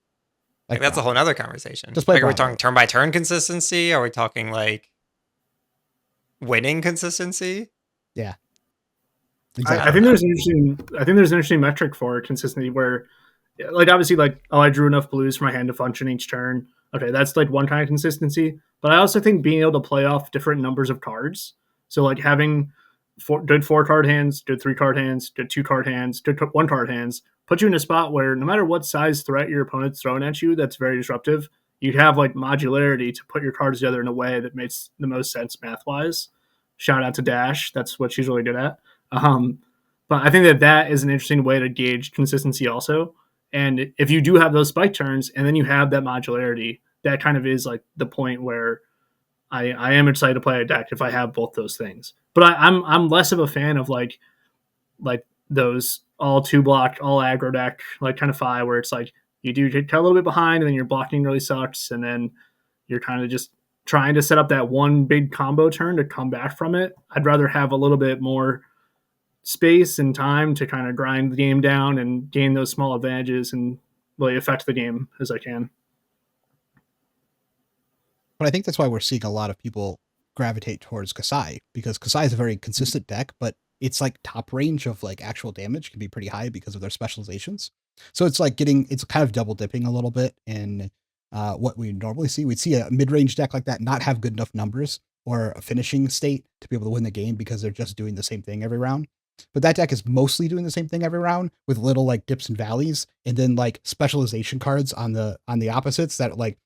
Like that's a whole nother conversation. Just play are we talking turn by turn consistency? Are we talking like winning consistency? Yeah. Exactly. I think there's an interesting metric for consistency where, like, obviously, like, I drew enough blues for my hand to function each turn. Okay, that's like one kind of consistency. But I also think being able to play off different numbers of cards. So like having good 4-card hands, good 3-card hands, good 2-card hands, good 1-card hands, put you in a spot where no matter what size threat your opponent's throwing at you that's very disruptive, you'd have like modularity to put your cards together in a way that makes the most sense math-wise. Shout out to Dash. That's what she's really good at. But I think that is an interesting way to gauge consistency also. And if you do have those spike turns and then you have that modularity, that kind of is like the point where I am excited to play a deck if I have both those things. But I'm less of a fan of like those all 2-block, all aggro deck, like kind of Fi, where it's like you do get a little bit behind and then your blocking really sucks, and then you're kind of just trying to set up that one big combo turn to come back from it. I'd rather have a little bit more space and time to kind of grind the game down and gain those small advantages and really affect the game as I can. But I think that's why we're seeing a lot of people gravitate towards Kasai, because Kasai is a very consistent deck, but it's like top range of like actual damage can be pretty high because of their specializations. So it's like it's kind of double dipping a little bit in what we normally see. We'd see a mid-range deck like that not have good enough numbers or a finishing state to be able to win the game because they're just doing the same thing every round. But that deck is mostly doing the same thing every round with little like dips and valleys, and then like specialization cards on the opposites that like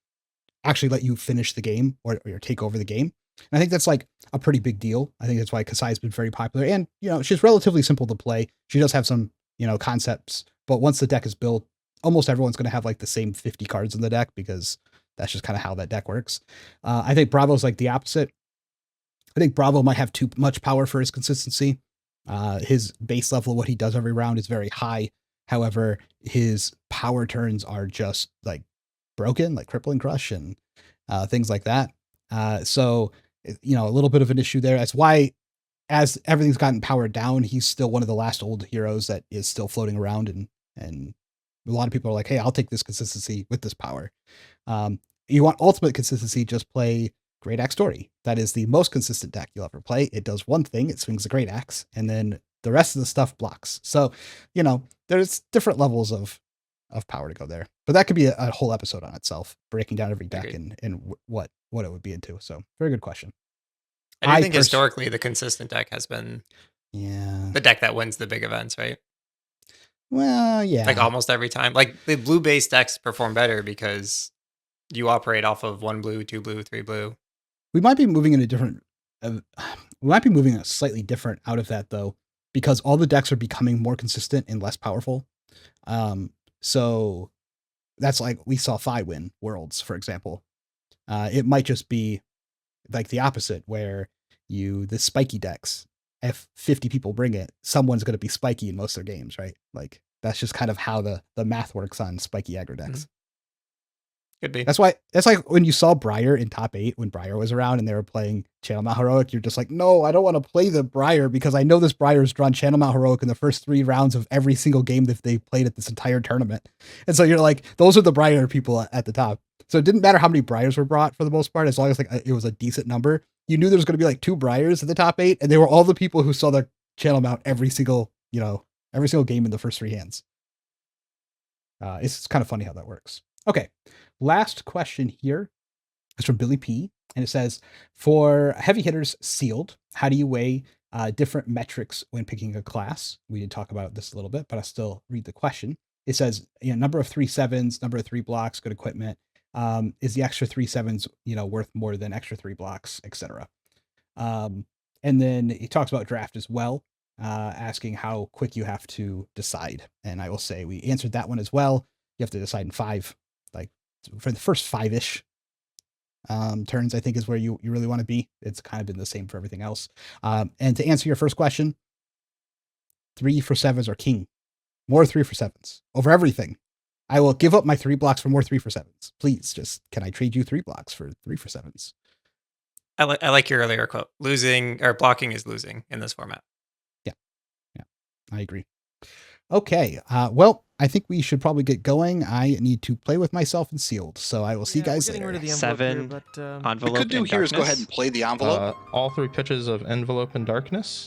actually let you finish the game or take over the game. And I think that's like a pretty big deal. I think that's why Kasai's been very popular. And, she's relatively simple to play. She does have some, concepts, but once the deck is built, almost everyone's going to have like the same 50 cards in the deck because that's just kind of how that deck works. I think Bravo's like the opposite. I think Bravo might have too much power for his consistency. His base level of what he does every round is very high. However, his power turns are just like broken, like Crippling Crush and things like that. So, a little bit of an issue there. That's why, as everything's gotten powered down, he's still one of the last old heroes that is still floating around. And a lot of people are like, hey, I'll take this consistency with this power. You want ultimate consistency, just play Great Axe Story. That is the most consistent deck you'll ever play. It does one thing, it swings the Great Axe, and then the rest of the stuff blocks. So, there's different levels of power to go there. But that could be a whole episode on itself, breaking down every deck and what it would be into. So, very good question. I think historically the consistent deck has been the deck that wins the big events, right? Well, yeah. Like almost every time. Like the blue-based decks perform better because you operate off of 1 blue, 2 blue, 3 blue. We might be moving in a slightly different out of that though, because all the decks are becoming more consistent and less powerful. So that's like we saw Phi win Worlds, for example. It might just be like the opposite, where the spiky decks, if 50 people bring it, someone's going to be spiky in most of their games, right? Like that's just kind of how the math works on spiky aggro decks. Could be. That's like when you saw Briar in top 8 when Briar was around and they were playing Channel Mount Heroic, you're just like, no, I don't want to play the Briar because I know this Briar's drawn Channel Mount Heroic in the first 3 rounds of every single game that they played at this entire tournament. And so you're like, those are the Briar people at the top. So it didn't matter how many Briars were brought for the most part, as long as like it was a decent number. You knew there was going to be like 2 Briars at the top 8, and they were all the people who saw their Channel Mount every single game in the first 3 hands. It's kind of funny how that works. Okay. Last question here is from Billy P. And it says, for heavy hitters sealed, how do you weigh different metrics when picking a class? We did talk about this a little bit, but I'll still read the question. It says, number of 3/7s, number of 3 blocks, good equipment. Is the extra 3/7s, worth more than extra 3 blocks, etc. And then he talks about draft as well, asking how quick you have to decide. And I will say we answered that one as well. You have to decide in 5, like for the first 5-ish turns, I think is where you really want to be. It's kind of been the same for everything else. And to answer your first question, 3/7s are king. More 3/7s over everything. I will give up my 3 blocks for more 3/7s. Please, just can I trade you 3 blocks for 3/7s? I like your earlier quote. Losing or blocking is losing in this format. Yeah, I agree. Okay, well, I think we should probably get going. I need to play with myself and sealed, so I will see you guys later. Rid of the 7 here, but, envelope. What we could do here is go ahead darkness. and play the envelope. All 3 pitches of envelope and darkness.